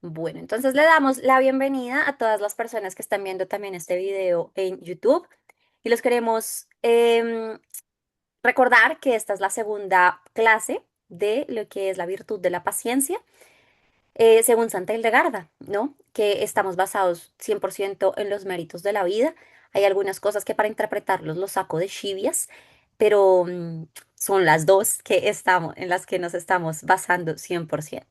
Bueno, entonces le damos la bienvenida a todas las personas que están viendo también este video en YouTube y los queremos recordar que esta es la segunda clase de lo que es la virtud de la paciencia, según Santa Hildegarda, ¿no? Que estamos basados 100% en los méritos de la vida. Hay algunas cosas que para interpretarlos los saco de chivias, pero son las dos que estamos, en las que nos estamos basando 100%.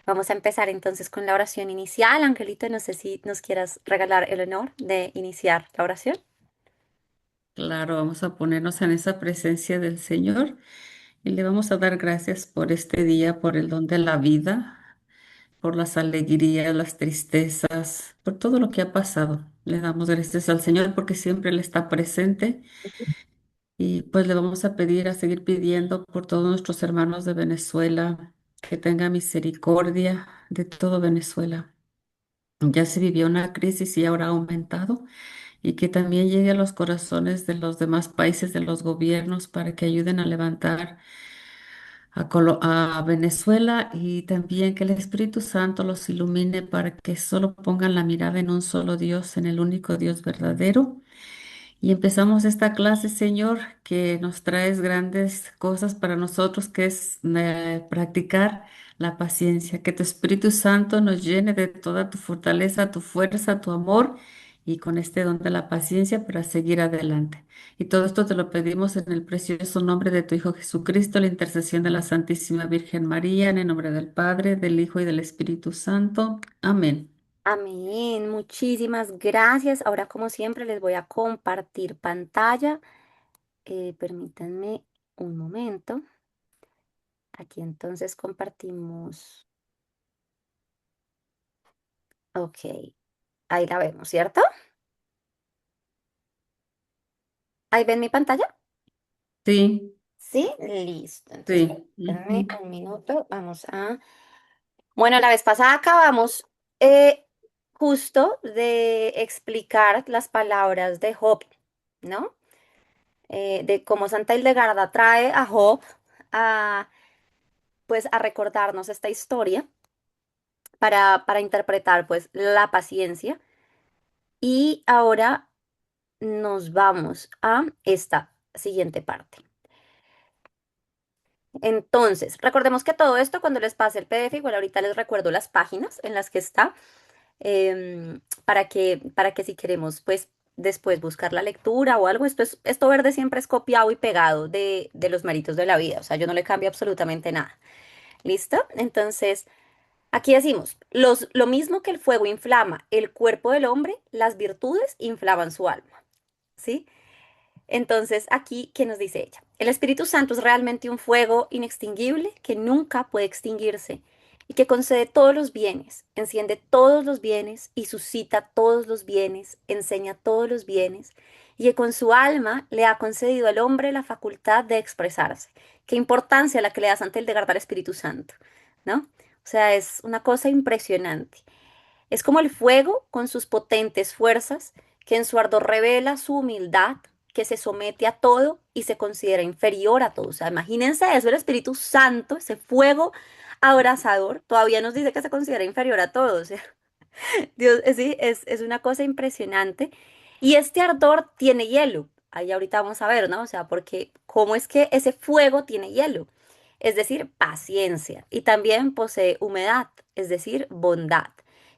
Vamos a empezar entonces con la oración inicial. Angelito, no sé si nos quieras regalar el honor de iniciar la oración. Claro, vamos a ponernos en esa presencia del Señor y le vamos a dar gracias por este día, por el don de la vida, por las alegrías, las tristezas, por todo lo que ha pasado. Le damos gracias al Señor porque siempre Él está presente y pues le vamos a pedir, a seguir pidiendo por todos nuestros hermanos de Venezuela, que tenga misericordia de todo Venezuela. Ya se vivió una crisis y ahora ha aumentado. Y que también llegue a los corazones de los demás países, de los gobiernos, para que ayuden a levantar a Venezuela y también que el Espíritu Santo los ilumine para que solo pongan la mirada en un solo Dios, en el único Dios verdadero. Y empezamos esta clase, Señor, que nos traes grandes cosas para nosotros, que es practicar la paciencia, que tu Espíritu Santo nos llene de toda tu fortaleza, tu fuerza, tu amor y con este don de la paciencia para seguir adelante. Y todo esto te lo pedimos en el precioso nombre de tu Hijo Jesucristo, la intercesión de la Santísima Virgen María, en el nombre del Padre, del Hijo y del Espíritu Santo. Amén. Amén. Muchísimas gracias. Ahora, como siempre, les voy a compartir pantalla. Permítanme un momento. Aquí entonces compartimos. Ok, ahí la vemos, ¿cierto? ¿Ahí ven mi pantalla? Sí, Sí, listo. Entonces, sí. permítanme Ujú. un minuto. Vamos a... Bueno, la vez pasada acabamos justo de explicar las palabras de Job, ¿no? De cómo Santa Hildegarda trae a Job a, pues, a recordarnos esta historia para interpretar, pues, la paciencia. Y ahora nos vamos a esta siguiente parte. Entonces, recordemos que todo esto, cuando les pase el PDF, igual ahorita les recuerdo las páginas en las que está, para que si queremos, pues después buscar la lectura o algo, esto verde siempre es copiado y pegado de los méritos de la vida, o sea, yo no le cambio absolutamente nada. ¿Listo? Entonces, aquí decimos, lo mismo que el fuego inflama el cuerpo del hombre, las virtudes inflaman su alma, ¿sí? Entonces, aquí, ¿qué nos dice ella? El Espíritu Santo es realmente un fuego inextinguible que nunca puede extinguirse y que concede todos los bienes, enciende todos los bienes y suscita todos los bienes, enseña todos los bienes y que con su alma le ha concedido al hombre la facultad de expresarse. Qué importancia la que le da Santa Hildegarda al Espíritu Santo, ¿no? O sea, es una cosa impresionante. Es como el fuego con sus potentes fuerzas, que en su ardor revela su humildad, que se somete a todo y se considera inferior a todo. O sea, imagínense eso, el Espíritu Santo, ese fuego abrasador, todavía nos dice que se considera inferior a todo. O sea, Dios, sí, es una cosa impresionante. Y este ardor tiene hielo. Ahí ahorita vamos a ver, ¿no? O sea, porque cómo es que ese fuego tiene hielo. Es decir, paciencia. Y también posee humedad, es decir, bondad,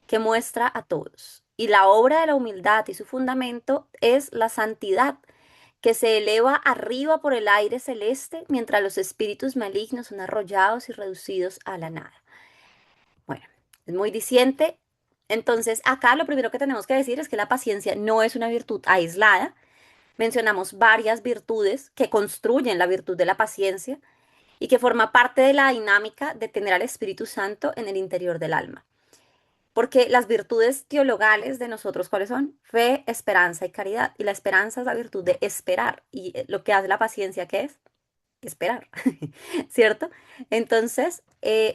que muestra a todos. Y la obra de la humildad y su fundamento es la santidad, que se eleva arriba por el aire celeste, mientras los espíritus malignos son arrollados y reducidos a la nada. Bueno, es muy diciente. Entonces, acá lo primero que tenemos que decir es que la paciencia no es una virtud aislada. Mencionamos varias virtudes que construyen la virtud de la paciencia y que forma parte de la dinámica de tener al Espíritu Santo en el interior del alma. Porque las virtudes teologales de nosotros, ¿cuáles son? Fe, esperanza y caridad. Y la esperanza es la virtud de esperar. Y lo que hace la paciencia, ¿qué es? Esperar, ¿cierto? Entonces,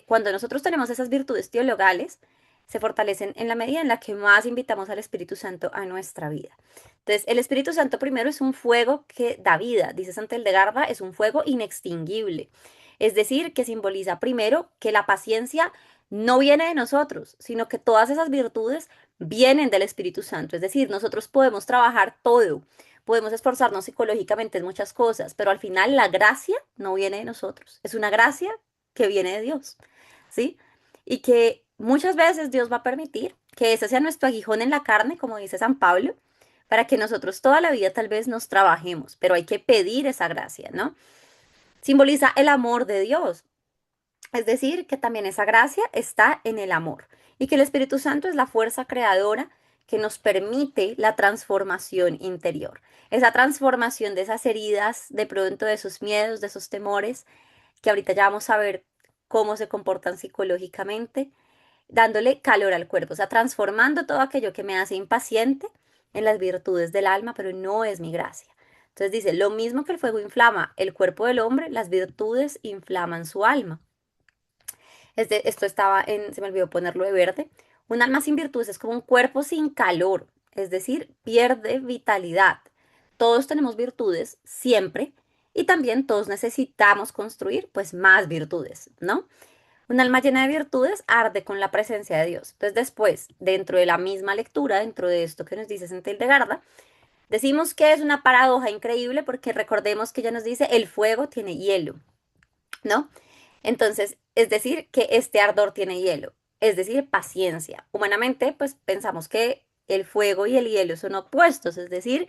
cuando nosotros tenemos esas virtudes teologales, se fortalecen en la medida en la que más invitamos al Espíritu Santo a nuestra vida. Entonces, el Espíritu Santo primero es un fuego que da vida, dice Santa Hildegarda, es un fuego inextinguible. Es decir, que simboliza primero que la paciencia no viene de nosotros, sino que todas esas virtudes vienen del Espíritu Santo. Es decir, nosotros podemos trabajar todo, podemos esforzarnos psicológicamente en muchas cosas, pero al final la gracia no viene de nosotros, es una gracia que viene de Dios, ¿sí? Y que muchas veces Dios va a permitir que ese sea nuestro aguijón en la carne, como dice San Pablo, para que nosotros toda la vida tal vez nos trabajemos, pero hay que pedir esa gracia, ¿no? Simboliza el amor de Dios, es decir, que también esa gracia está en el amor y que el Espíritu Santo es la fuerza creadora que nos permite la transformación interior. Esa transformación de esas heridas, de pronto de esos miedos, de esos temores, que ahorita ya vamos a ver cómo se comportan psicológicamente, dándole calor al cuerpo, o sea, transformando todo aquello que me hace impaciente en las virtudes del alma, pero no es mi gracia. Entonces dice, lo mismo que el fuego inflama el cuerpo del hombre, las virtudes inflaman su alma. Esto estaba en, se me olvidó ponerlo de verde. Un alma sin virtudes es como un cuerpo sin calor, es decir, pierde vitalidad. Todos tenemos virtudes siempre y también todos necesitamos construir pues más virtudes, ¿no? Un alma llena de virtudes arde con la presencia de Dios. Entonces después, dentro de la misma lectura, dentro de esto que nos dice Santa Hildegarda, decimos que es una paradoja increíble porque recordemos que ella nos dice el fuego tiene hielo, ¿no? Entonces, es decir, que este ardor tiene hielo, es decir, paciencia. Humanamente, pues pensamos que el fuego y el hielo son opuestos, es decir,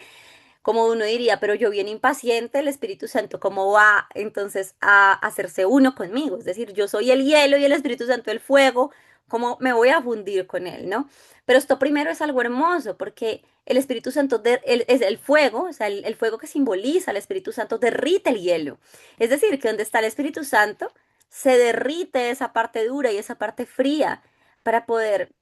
como uno diría, pero yo bien impaciente, el Espíritu Santo, ¿cómo va entonces a hacerse uno conmigo? Es decir, yo soy el hielo y el Espíritu Santo el fuego, ¿cómo me voy a fundir con él, no? Pero esto primero es algo hermoso, porque el Espíritu Santo es el fuego, o sea, el fuego que simboliza al Espíritu Santo derrite el hielo. Es decir, que donde está el Espíritu Santo, se derrite esa parte dura y esa parte fría para poder,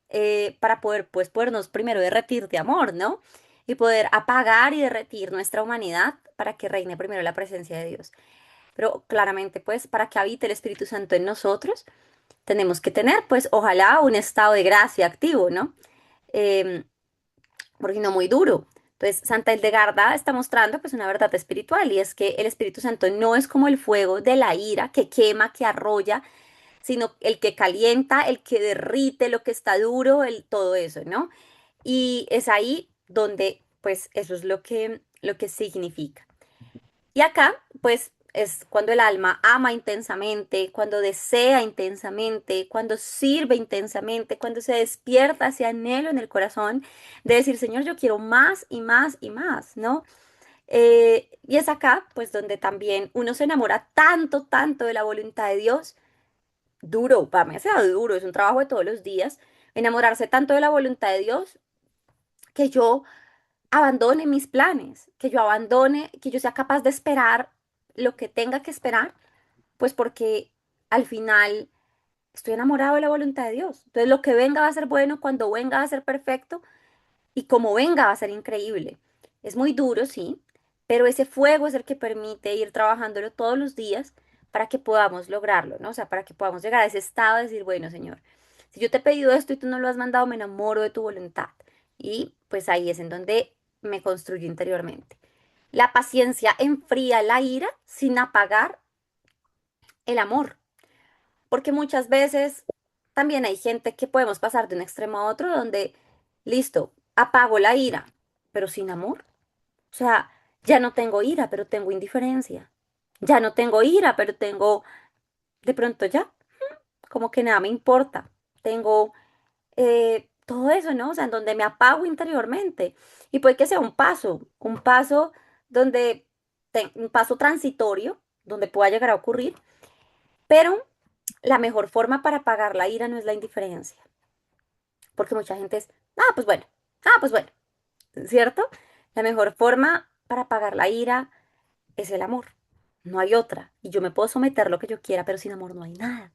pues, podernos primero derretir de amor, ¿no? Y poder apagar y derretir nuestra humanidad para que reine primero la presencia de Dios. Pero claramente, pues, para que habite el Espíritu Santo en nosotros, tenemos que tener, pues, ojalá un estado de gracia activo, ¿no? Em, Porque no muy duro. Entonces, Santa Hildegarda está mostrando, pues, una verdad espiritual y es que el Espíritu Santo no es como el fuego de la ira que quema, que arrolla, sino el que calienta, el que derrite lo que está duro, todo eso, ¿no? Y es ahí donde, pues, eso es lo que significa. Y acá, pues, es cuando el alma ama intensamente, cuando desea intensamente, cuando sirve intensamente, cuando se despierta ese anhelo en el corazón de decir, Señor, yo quiero más y más y más, ¿no? Y es acá, pues, donde también uno se enamora tanto, tanto de la voluntad de Dios, duro, para mí sea duro, es un trabajo de todos los días, enamorarse tanto de la voluntad de Dios que yo abandone mis planes, que yo abandone, que yo sea capaz de esperar lo que tenga que esperar, pues porque al final estoy enamorado de la voluntad de Dios. Entonces lo que venga va a ser bueno, cuando venga va a ser perfecto y como venga va a ser increíble. Es muy duro, sí, pero ese fuego es el que permite ir trabajándolo todos los días para que podamos lograrlo, ¿no? O sea, para que podamos llegar a ese estado de decir, bueno, Señor, si yo te he pedido esto y tú no lo has mandado, me enamoro de tu voluntad. Y pues ahí es en donde me construyo interiormente. La paciencia enfría la ira sin apagar el amor, porque muchas veces también hay gente que podemos pasar de un extremo a otro donde, listo, apago la ira, pero sin amor. O sea, ya no tengo ira, pero tengo indiferencia. Ya no tengo ira, pero tengo, de pronto ya, como que nada me importa. Tengo todo eso, ¿no? O sea, en donde me apago interiormente. Y puede que sea un paso donde, un paso transitorio, donde pueda llegar a ocurrir, pero la mejor forma para apagar la ira no es la indiferencia, porque mucha gente es, pues bueno, ¿cierto? La mejor forma para apagar la ira es el amor. No hay otra. Y yo me puedo someter lo que yo quiera, pero sin amor no hay nada.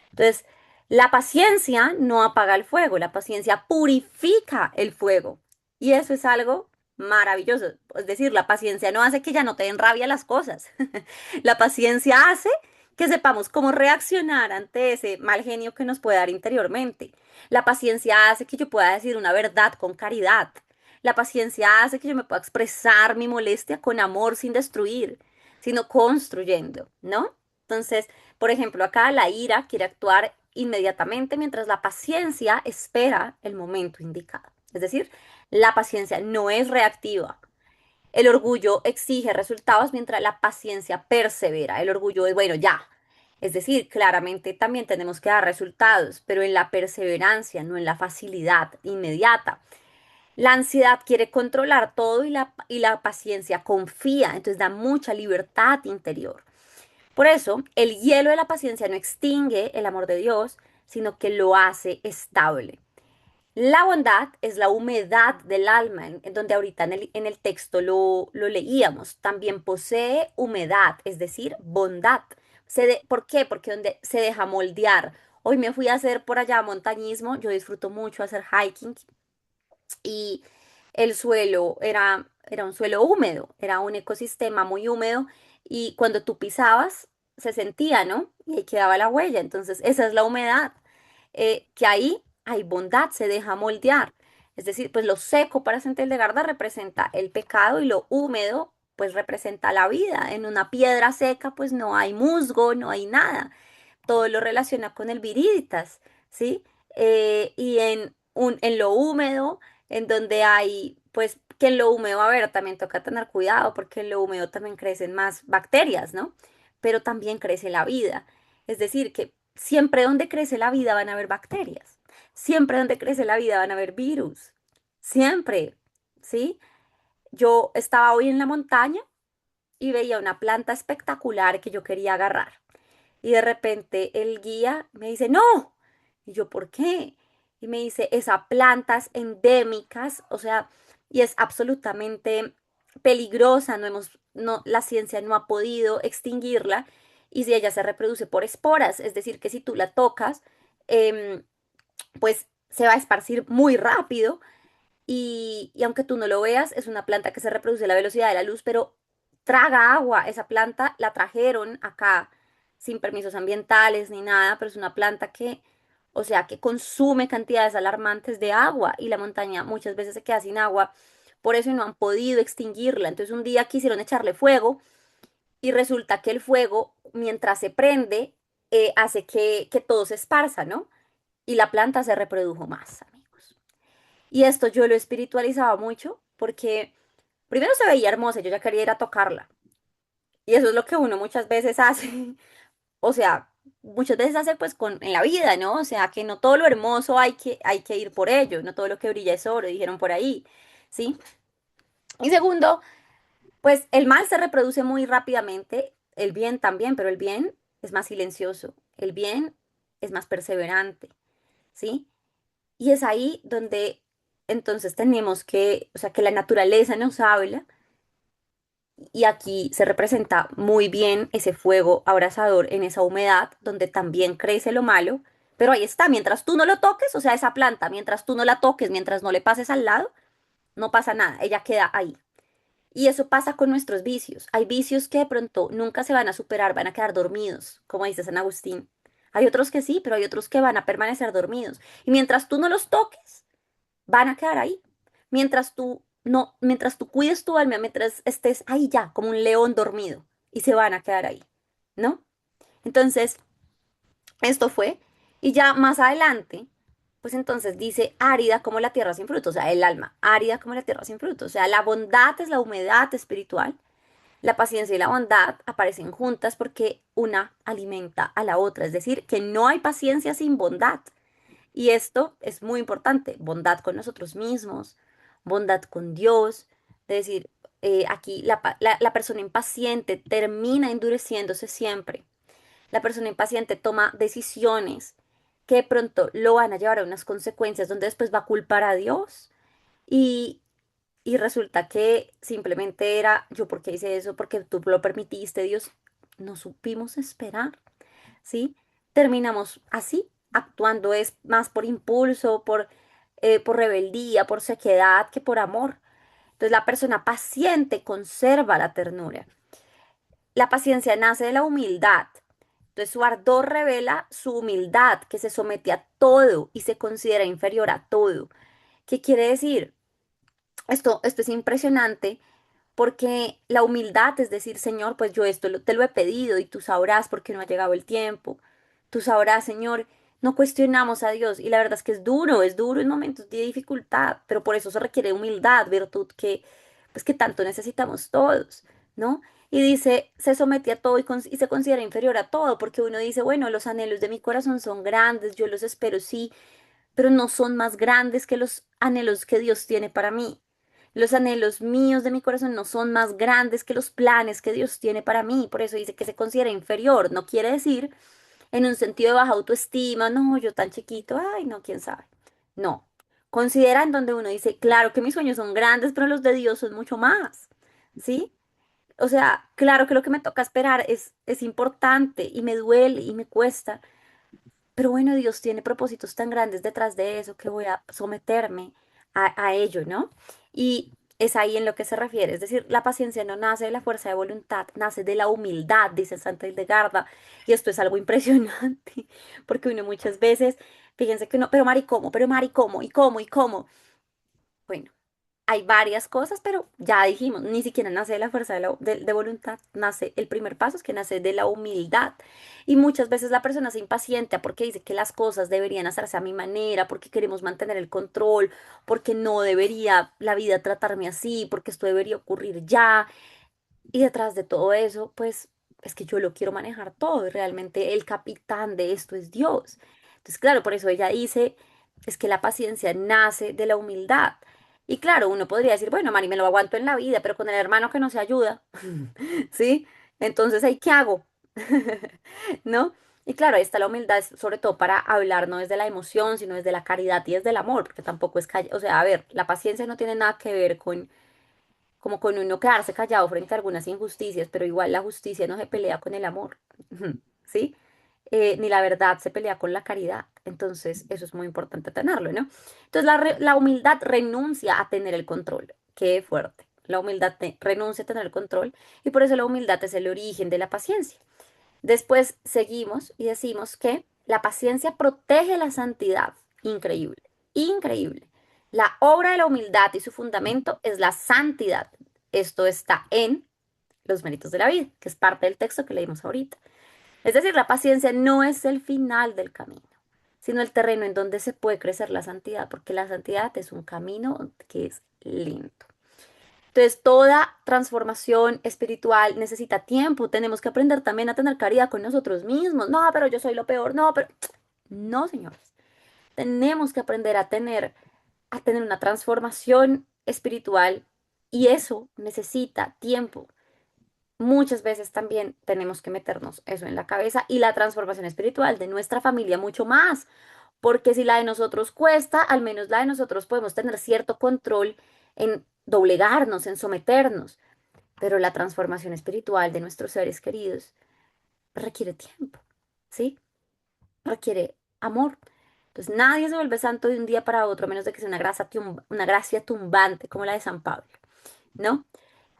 Entonces, la paciencia no apaga el fuego, la paciencia purifica el fuego. Y eso es algo maravilloso. Es decir, la paciencia no hace que ya no te den rabia las cosas. La paciencia hace que sepamos cómo reaccionar ante ese mal genio que nos puede dar interiormente. La paciencia hace que yo pueda decir una verdad con caridad. La paciencia hace que yo me pueda expresar mi molestia con amor sin destruir, sino construyendo, ¿no? Entonces, por ejemplo, acá la ira quiere actuar inmediatamente, mientras la paciencia espera el momento indicado. Es decir, la paciencia no es reactiva. El orgullo exige resultados mientras la paciencia persevera. El orgullo es, bueno, ya. Es decir, claramente también tenemos que dar resultados, pero en la perseverancia, no en la facilidad inmediata. La ansiedad quiere controlar todo y la paciencia confía, entonces da mucha libertad interior. Por eso, el hielo de la paciencia no extingue el amor de Dios, sino que lo hace estable. La bondad es la humedad del alma, en donde ahorita en el texto lo leíamos. También posee humedad, es decir, bondad. ¿Por qué? Porque donde se deja moldear. Hoy me fui a hacer por allá montañismo, yo disfruto mucho hacer hiking y el suelo era un suelo húmedo, era un ecosistema muy húmedo y cuando tú pisabas se sentía, ¿no? Y ahí quedaba la huella. Entonces, esa es la humedad, que ahí hay bondad, se deja moldear. Es decir, pues lo seco para Santel de Garda representa el pecado y lo húmedo pues representa la vida. En una piedra seca pues no hay musgo, no hay nada. Todo lo relaciona con el viriditas, ¿sí? Y en lo húmedo, en donde hay, pues, que en lo húmedo, a ver, también toca tener cuidado porque en lo húmedo también crecen más bacterias, ¿no? Pero también crece la vida. Es decir, que siempre donde crece la vida van a haber bacterias. Siempre donde crece la vida van a haber virus. Siempre, ¿sí? Yo estaba hoy en la montaña y veía una planta espectacular que yo quería agarrar. Y de repente el guía me dice, no. Y yo, ¿por qué? Y me dice, esa planta es endémicas, o sea, y es absolutamente peligrosa, la ciencia no ha podido extinguirla, y si ella se reproduce por esporas, es decir, que si tú la tocas, em, pues se va a esparcir muy rápido y aunque tú no lo veas, es una planta que se reproduce a la velocidad de la luz, pero traga agua. Esa planta la trajeron acá sin permisos ambientales ni nada, pero es una planta que, o sea, que consume cantidades alarmantes de agua y la montaña muchas veces se queda sin agua. Por eso no han podido extinguirla. Entonces un día quisieron echarle fuego y resulta que el fuego, mientras se prende, hace que todo se esparza, ¿no? Y la planta se reprodujo más, amigos. Y esto yo lo espiritualizaba mucho porque primero se veía hermosa, yo ya quería ir a tocarla. Y eso es lo que uno muchas veces hace, o sea, muchas veces hace pues en la vida, ¿no? O sea, que no todo lo hermoso hay que ir por ello, no todo lo que brilla es oro, dijeron por ahí, ¿sí? Y segundo, pues el mal se reproduce muy rápidamente, el bien también, pero el bien es más silencioso, el bien es más perseverante, ¿sí? Y es ahí donde entonces tenemos que, o sea, que la naturaleza nos habla y aquí se representa muy bien ese fuego abrasador en esa humedad donde también crece lo malo, pero ahí está, mientras tú no lo toques, o sea, esa planta, mientras tú no la toques, mientras no le pases al lado, no pasa nada, ella queda ahí. Y eso pasa con nuestros vicios. Hay vicios que de pronto nunca se van a superar, van a quedar dormidos, como dice San Agustín. Hay otros que sí, pero hay otros que van a permanecer dormidos. Y mientras tú no los toques, van a quedar ahí. Mientras tú no, mientras tú cuides tu alma, mientras estés ahí ya, como un león dormido, y se van a quedar ahí, ¿no? Entonces, esto fue, y ya más adelante, pues entonces dice árida como la tierra sin fruto, o sea, el alma, árida como la tierra sin fruto, o sea, la bondad es la humedad espiritual, la paciencia y la bondad aparecen juntas porque una alimenta a la otra, es decir, que no hay paciencia sin bondad. Y esto es muy importante, bondad con nosotros mismos, bondad con Dios, es decir, aquí la persona impaciente termina endureciéndose siempre. La persona impaciente toma decisiones que de pronto lo van a llevar a unas consecuencias donde después va a culpar a Dios y, y resulta que simplemente era yo porque hice eso, porque tú lo permitiste, Dios, no supimos esperar. ¿Sí? Terminamos así, actuando es más por impulso, por rebeldía, por sequedad que por amor. Entonces la persona paciente conserva la ternura. La paciencia nace de la humildad. Entonces su ardor revela su humildad, que se somete a todo y se considera inferior a todo. ¿Qué quiere decir? Esto es impresionante porque la humildad es decir, Señor, pues yo te lo he pedido y tú sabrás por qué no ha llegado el tiempo. Tú sabrás, Señor, no cuestionamos a Dios y la verdad es que es duro en momentos de dificultad, pero por eso se requiere humildad, virtud que pues que tanto necesitamos todos, ¿no? Y dice, se somete a todo y se considera inferior a todo, porque uno dice, bueno, los anhelos de mi corazón son grandes, yo los espero, sí, pero no son más grandes que los anhelos que Dios tiene para mí. Los anhelos míos de mi corazón no son más grandes que los planes que Dios tiene para mí. Por eso dice que se considera inferior. No quiere decir en un sentido de baja autoestima, no, yo tan chiquito, ay, no, quién sabe. No. Considera en donde uno dice, claro que mis sueños son grandes, pero los de Dios son mucho más. ¿Sí? O sea, claro que lo que me toca esperar es importante y me duele y me cuesta, pero bueno, Dios tiene propósitos tan grandes detrás de eso que voy a someterme a ello, ¿no? Y es ahí en lo que se refiere. Es decir, la paciencia no nace de la fuerza de voluntad, nace de la humildad, dice Santa Hildegarda. Y esto es algo impresionante, porque uno muchas veces, fíjense que uno, pero Mari, ¿cómo? Pero Mari, ¿cómo? ¿Y cómo? ¿Y cómo? Bueno, hay varias cosas, pero ya dijimos, ni siquiera nace de la fuerza de voluntad, nace, el primer paso es que nace de la humildad. Y muchas veces la persona se impacienta porque dice que las cosas deberían hacerse a mi manera, porque queremos mantener el control, porque no debería la vida tratarme así, porque esto debería ocurrir ya. Y detrás de todo eso, pues es que yo lo quiero manejar todo y realmente el capitán de esto es Dios. Entonces, claro, por eso ella dice, es que la paciencia nace de la humildad. Y claro, uno podría decir, bueno, Mari, me lo aguanto en la vida, pero con el hermano que no se ayuda, ¿sí? Entonces, ¿ahí qué hago? ¿No? Y claro, ahí está la humildad, sobre todo para hablar no desde la emoción, sino desde la caridad y desde el amor, porque tampoco es, o sea, a ver, la paciencia no tiene nada que ver con como con uno quedarse callado frente a algunas injusticias, pero igual la justicia no se pelea con el amor, ¿sí? Ni la verdad se pelea con la caridad. Entonces, eso es muy importante tenerlo, ¿no? Entonces, la humildad renuncia a tener el control. Qué fuerte. La humildad renuncia a tener el control y por eso la humildad es el origen de la paciencia. Después seguimos y decimos que la paciencia protege la santidad. Increíble, increíble. La obra de la humildad y su fundamento es la santidad. Esto está en los méritos de la vida, que es parte del texto que leímos ahorita. Es decir, la paciencia no es el final del camino, sino el terreno en donde se puede crecer la santidad, porque la santidad es un camino que es lento. Entonces, toda transformación espiritual necesita tiempo. Tenemos que aprender también a tener caridad con nosotros mismos. No, pero yo soy lo peor. No, pero no, señores. Tenemos que aprender a tener una transformación espiritual y eso necesita tiempo. Muchas veces también tenemos que meternos eso en la cabeza y la transformación espiritual de nuestra familia mucho más, porque si la de nosotros cuesta, al menos la de nosotros podemos tener cierto control en doblegarnos, en someternos, pero la transformación espiritual de nuestros seres queridos requiere tiempo, ¿sí? Requiere amor. Entonces nadie se vuelve santo de un día para otro, a menos de que sea una gracia tumbante como la de San Pablo, ¿no?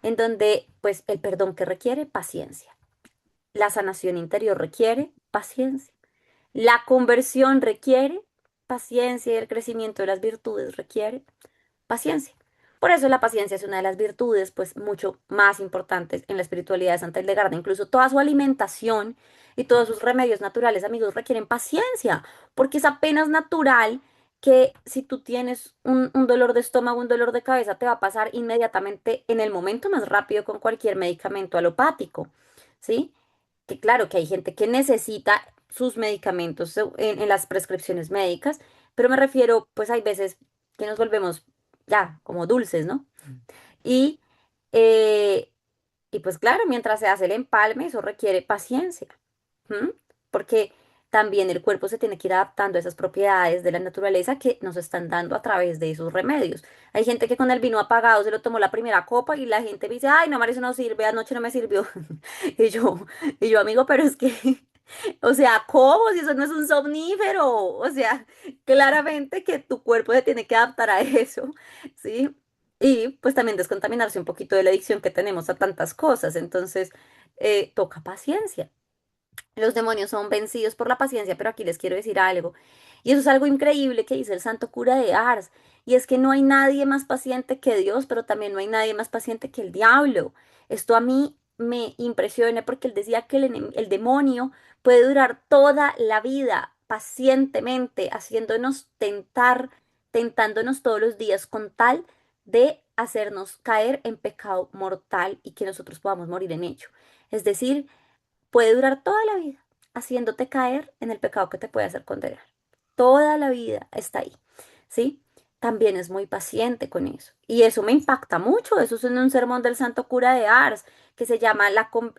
En donde, pues, el perdón que requiere paciencia. La sanación interior requiere paciencia. La conversión requiere paciencia y el crecimiento de las virtudes requiere paciencia. Por eso la paciencia es una de las virtudes, pues, mucho más importantes en la espiritualidad de Santa Hildegarda. Incluso toda su alimentación y todos sus remedios naturales, amigos, requieren paciencia, porque es apenas natural que si tú tienes un dolor de estómago, un dolor de cabeza, te va a pasar inmediatamente en el momento más rápido con cualquier medicamento alopático, ¿sí? Que claro que hay gente que necesita sus medicamentos en las prescripciones médicas, pero me refiero, pues hay veces que nos volvemos ya como dulces, ¿no? Y, eh, y pues claro, mientras se hace el empalme, eso requiere paciencia, ¿m? Porque también el cuerpo se tiene que ir adaptando a esas propiedades de la naturaleza que nos están dando a través de esos remedios. Hay gente que con el vino apagado se lo tomó la primera copa y la gente me dice, ay, no, María, eso no sirve, anoche no me sirvió. Y yo, y yo, amigo, pero es que, o sea, ¿cómo? Si eso no es un somnífero. O sea, claramente que tu cuerpo se tiene que adaptar a eso, ¿sí? Y pues también descontaminarse un poquito de la adicción que tenemos a tantas cosas. Entonces, toca paciencia. Los demonios son vencidos por la paciencia, pero aquí les quiero decir algo. Y eso es algo increíble que dice el santo cura de Ars. Y es que no hay nadie más paciente que Dios, pero también no hay nadie más paciente que el diablo. Esto a mí me impresiona porque él decía que el demonio puede durar toda la vida, pacientemente, haciéndonos tentar, tentándonos todos los días con tal de hacernos caer en pecado mortal y que nosotros podamos morir en ello. Es decir, puede durar toda la vida haciéndote caer en el pecado que te puede hacer condenar. Toda la vida está ahí, ¿sí? También es muy paciente con eso. Y eso me impacta mucho. Eso es en un sermón del Santo Cura de Ars que se llama,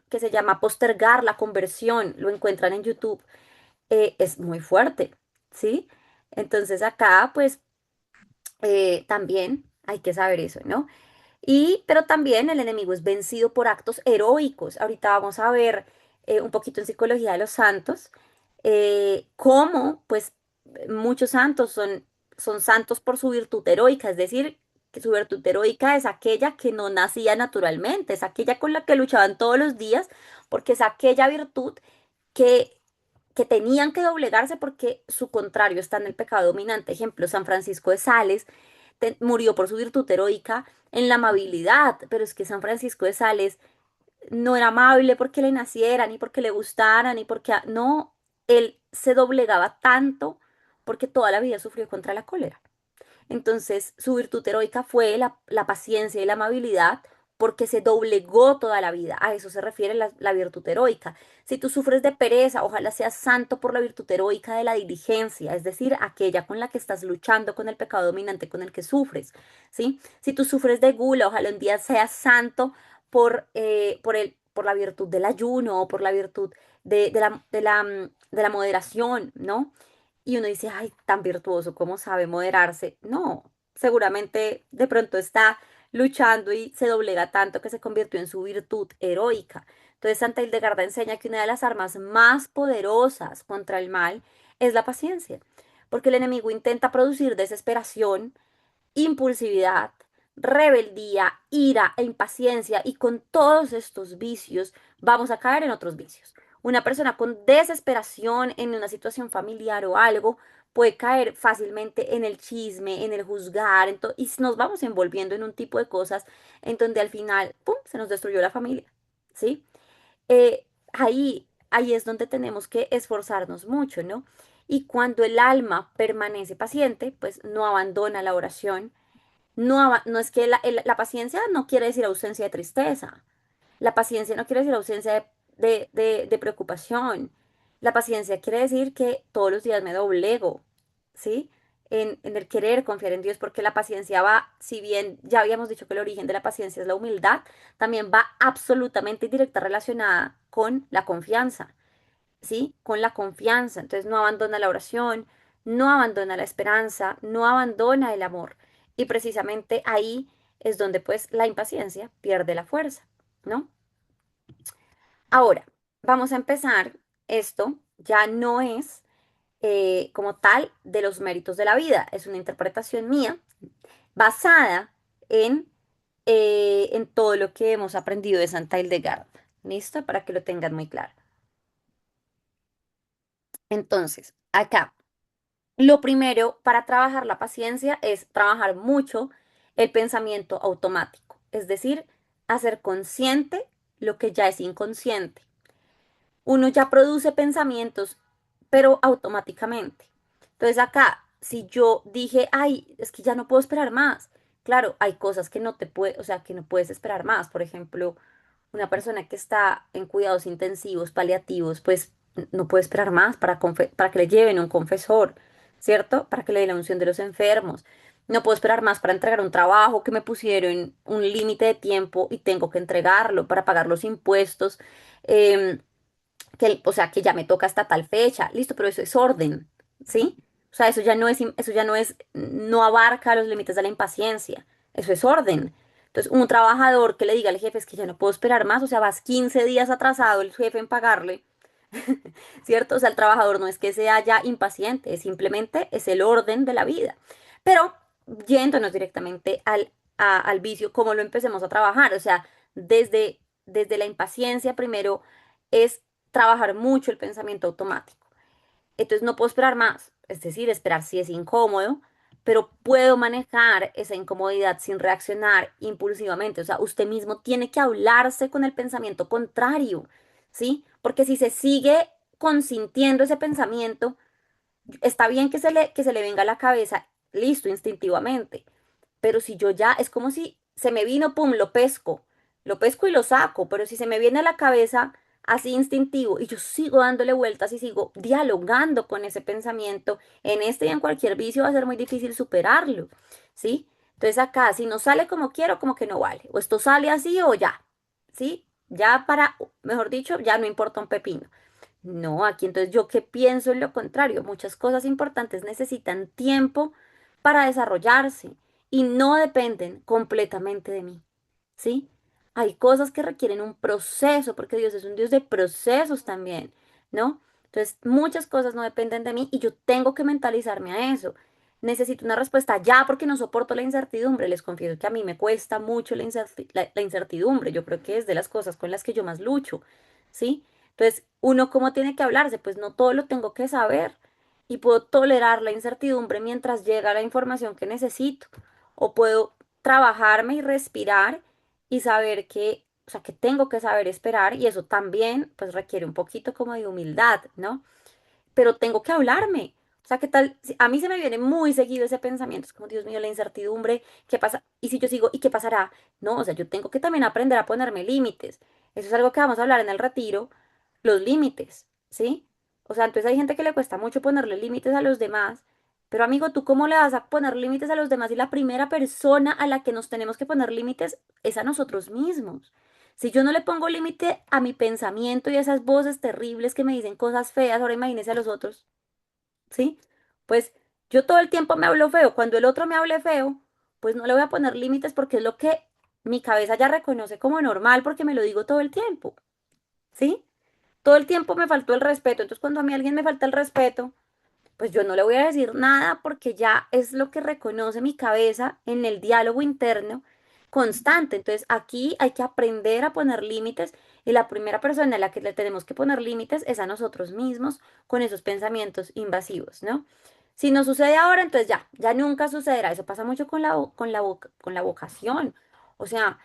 que se llama Postergar la conversión. Lo encuentran en YouTube. Es muy fuerte, ¿sí? Entonces acá, pues, también hay que saber eso, ¿no? Pero también el enemigo es vencido por actos heroicos. Ahorita vamos a ver un poquito en psicología de los santos, cómo pues muchos santos son santos por su virtud heroica, es decir, que su virtud heroica es aquella que no nacía naturalmente, es aquella con la que luchaban todos los días, porque es aquella virtud que, que tenían que doblegarse porque su contrario está en el pecado dominante. Ejemplo, San Francisco de Sales murió por su virtud heroica en la amabilidad, pero es que San Francisco de Sales no era amable porque le naciera, ni porque le gustara, ni porque... No, él se doblegaba tanto porque toda la vida sufrió contra la cólera. Entonces, su virtud heroica fue la paciencia y la amabilidad porque se doblegó toda la vida. A eso se refiere la virtud heroica. Si tú sufres de pereza, ojalá seas santo por la virtud heroica de la diligencia, es decir, aquella con la que estás luchando con el pecado dominante con el que sufres, ¿sí? Si tú sufres de gula, ojalá un día seas santo por la virtud del ayuno o por la virtud de la moderación, ¿no? Y uno dice, ay, tan virtuoso, ¿cómo sabe moderarse? No, seguramente de pronto está luchando y se doblega tanto que se convirtió en su virtud heroica. Entonces, Santa Hildegarda enseña que una de las armas más poderosas contra el mal es la paciencia, porque el enemigo intenta producir desesperación, impulsividad, rebeldía, ira e impaciencia, y con todos estos vicios vamos a caer en otros vicios. Una persona con desesperación en una situación familiar o algo puede caer fácilmente en el chisme, en el juzgar, y nos vamos envolviendo en un tipo de cosas en donde al final, ¡pum!, se nos destruyó la familia, ¿sí? Ahí es donde tenemos que esforzarnos mucho, ¿no? Y cuando el alma permanece paciente, pues no abandona la oración, no es que la paciencia no quiere decir ausencia de tristeza. La paciencia no quiere decir ausencia de preocupación. La paciencia quiere decir que todos los días me doblego, ¿sí? En el querer confiar en Dios, porque la paciencia va, si bien ya habíamos dicho que el origen de la paciencia es la humildad, también va absolutamente directa relacionada con la confianza. ¿Sí? Con la confianza. Entonces no abandona la oración, no abandona la esperanza, no abandona el amor. Y precisamente ahí es donde pues la impaciencia pierde la fuerza, ¿no? Ahora, vamos a empezar. Esto ya no es como tal de los méritos de la vida, es una interpretación mía basada en todo lo que hemos aprendido de Santa Hildegard. ¿Listo? Para que lo tengan muy claro. Entonces, acá lo primero para trabajar la paciencia es trabajar mucho el pensamiento automático, es decir, hacer consciente lo que ya es inconsciente. Uno ya produce pensamientos, pero automáticamente. Entonces acá, si yo dije, ay, es que ya no puedo esperar más, claro, hay cosas que no te puede, o sea, que no puedes esperar más. Por ejemplo, una persona que está en cuidados intensivos, paliativos, pues no puede esperar más para que le lleven un confesor, ¿cierto? Para que le den la unción de los enfermos. No puedo esperar más para entregar un trabajo que me pusieron un límite de tiempo y tengo que entregarlo para pagar los impuestos. em, o sea, que ya me toca hasta tal fecha, listo, pero eso es orden, ¿sí? O sea, eso ya no es, no abarca los límites de la impaciencia, eso es orden. Entonces, un trabajador que le diga al jefe es que ya no puedo esperar más, o sea, vas 15 días atrasado el jefe en pagarle, ¿cierto? O sea, el trabajador no es que sea ya impaciente, simplemente es el orden de la vida. Pero yéndonos directamente al vicio, ¿cómo lo empecemos a trabajar? O sea, desde la impaciencia primero es trabajar mucho el pensamiento automático. Entonces no puedo esperar más, es decir, esperar si es incómodo, pero puedo manejar esa incomodidad sin reaccionar impulsivamente. O sea, usted mismo tiene que hablarse con el pensamiento contrario, ¿sí? Porque si se sigue consintiendo ese pensamiento, Está bien que se le venga a la cabeza, listo, instintivamente, pero si yo ya, es como si se me vino, pum, lo pesco y lo saco, pero si se me viene a la cabeza así instintivo y yo sigo dándole vueltas y sigo dialogando con ese pensamiento, en este y en cualquier vicio va a ser muy difícil superarlo, ¿sí? Entonces acá, si no sale como quiero, como que no vale, o esto sale así o ya, ¿sí? Ya para, mejor dicho, ya no importa un pepino. No, aquí entonces yo qué pienso en lo contrario. Muchas cosas importantes necesitan tiempo para desarrollarse y no dependen completamente de mí, ¿sí? Hay cosas que requieren un proceso, porque Dios es un Dios de procesos también, ¿no? Entonces, muchas cosas no dependen de mí y yo tengo que mentalizarme a eso. Necesito una respuesta ya porque no soporto la incertidumbre. Les confieso que a mí me cuesta mucho la incertidumbre. Yo creo que es de las cosas con las que yo más lucho, ¿sí? Entonces, uno cómo tiene que hablarse, pues no todo lo tengo que saber y puedo tolerar la incertidumbre mientras llega la información que necesito. O puedo trabajarme y respirar y saber que, o sea, que tengo que saber esperar y eso también pues requiere un poquito como de humildad, ¿no? Pero tengo que hablarme. O sea, ¿qué tal? A mí se me viene muy seguido ese pensamiento, es como, Dios mío, la incertidumbre, ¿qué pasa? ¿Y si yo sigo? ¿Y qué pasará? No, o sea, yo tengo que también aprender a ponerme límites. Eso es algo que vamos a hablar en el retiro, los límites, ¿sí? O sea, entonces hay gente que le cuesta mucho ponerle límites a los demás, pero amigo, ¿tú cómo le vas a poner límites a los demás? Y la primera persona a la que nos tenemos que poner límites es a nosotros mismos. Si yo no le pongo límite a mi pensamiento y a esas voces terribles que me dicen cosas feas, ahora imagínese a los otros, ¿sí? Pues yo todo el tiempo me hablo feo. Cuando el otro me hable feo, pues no le voy a poner límites porque es lo que mi cabeza ya reconoce como normal porque me lo digo todo el tiempo, ¿sí? Todo el tiempo me faltó el respeto. Entonces, cuando a mí alguien me falta el respeto, pues yo no le voy a decir nada porque ya es lo que reconoce mi cabeza en el diálogo interno constante. Entonces aquí hay que aprender a poner límites y la primera persona a la que le tenemos que poner límites es a nosotros mismos con esos pensamientos invasivos, ¿no? Si no sucede ahora, entonces ya, ya nunca sucederá. Eso pasa mucho con con la vocación, o sea,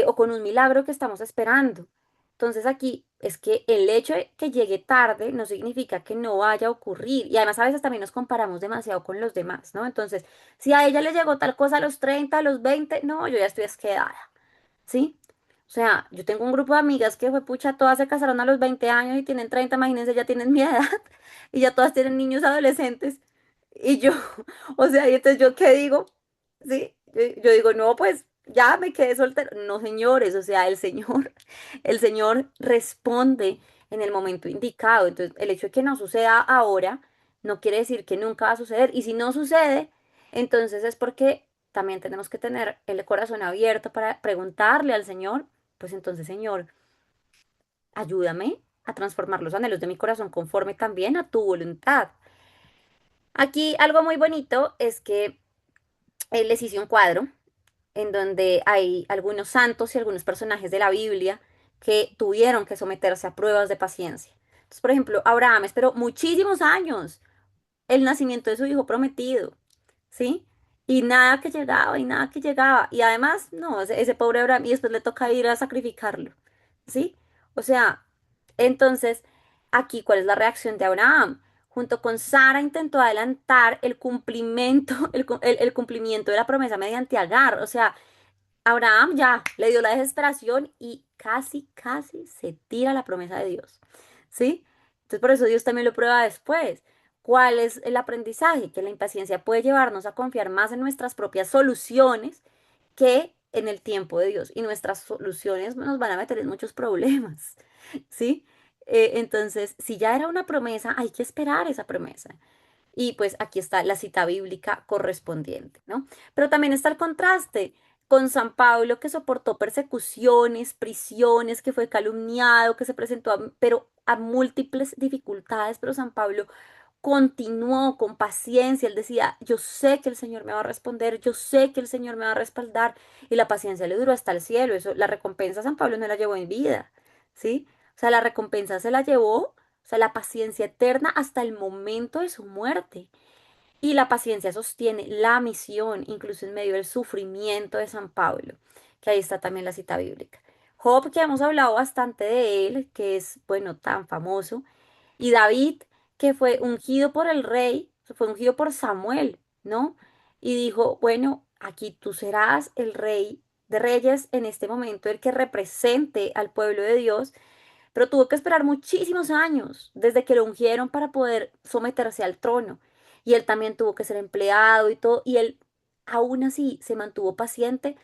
o con un milagro que estamos esperando. Entonces aquí es que el hecho de que llegue tarde no significa que no vaya a ocurrir. Y además a veces también nos comparamos demasiado con los demás, ¿no? Entonces, si a ella le llegó tal cosa a los 30, a los 20, no, yo ya estoy quedada, ¿sí? O sea, yo tengo un grupo de amigas que fue pucha, todas se casaron a los 20 años y tienen 30, imagínense, ya tienen mi edad y ya todas tienen niños adolescentes. Y yo, o sea, y entonces yo qué digo, ¿sí? Yo digo, no, pues ya me quedé soltera. No, señores, o sea, el Señor responde en el momento indicado. Entonces, el hecho de que no suceda ahora no quiere decir que nunca va a suceder. Y si no sucede, entonces es porque también tenemos que tener el corazón abierto para preguntarle al Señor, pues entonces, Señor, ayúdame a transformar los anhelos de mi corazón conforme también a tu voluntad. Aquí algo muy bonito es que les hice un cuadro en donde hay algunos santos y algunos personajes de la Biblia que tuvieron que someterse a pruebas de paciencia. Entonces, por ejemplo, Abraham esperó muchísimos años el nacimiento de su hijo prometido, ¿sí? Y nada que llegaba, y nada que llegaba. Y además, no, ese pobre Abraham, y después le toca ir a sacrificarlo, ¿sí? O sea, entonces, aquí, ¿cuál es la reacción de Abraham? Junto con Sara intentó adelantar el cumplimiento, el cumplimiento de la promesa mediante Agar. O sea, Abraham ya le dio la desesperación y casi, casi se tira la promesa de Dios. ¿Sí? Entonces por eso Dios también lo prueba después. ¿Cuál es el aprendizaje? Que la impaciencia puede llevarnos a confiar más en nuestras propias soluciones que en el tiempo de Dios. Y nuestras soluciones nos van a meter en muchos problemas. ¿Sí? Entonces, si ya era una promesa, hay que esperar esa promesa. Y pues aquí está la cita bíblica correspondiente, ¿no? Pero también está el contraste con San Pablo que soportó persecuciones, prisiones, que fue calumniado, que se presentó pero a múltiples dificultades, pero San Pablo continuó con paciencia. Él decía, yo sé que el Señor me va a responder, yo sé que el Señor me va a respaldar. Y la paciencia le duró hasta el cielo. Eso, la recompensa San Pablo no la llevó en vida, ¿sí? O sea, la recompensa se la llevó, o sea, la paciencia eterna hasta el momento de su muerte. Y la paciencia sostiene la misión, incluso en medio del sufrimiento de San Pablo, que ahí está también la cita bíblica. Job, que hemos hablado bastante de él, que es, bueno, tan famoso, y David, que fue ungido por el rey, fue ungido por Samuel, ¿no? Y dijo, bueno, aquí tú serás el rey de reyes en este momento, el que represente al pueblo de Dios, pero tuvo que esperar muchísimos años desde que lo ungieron para poder someterse al trono. Y él también tuvo que ser empleado y todo, y él aún así se mantuvo paciente,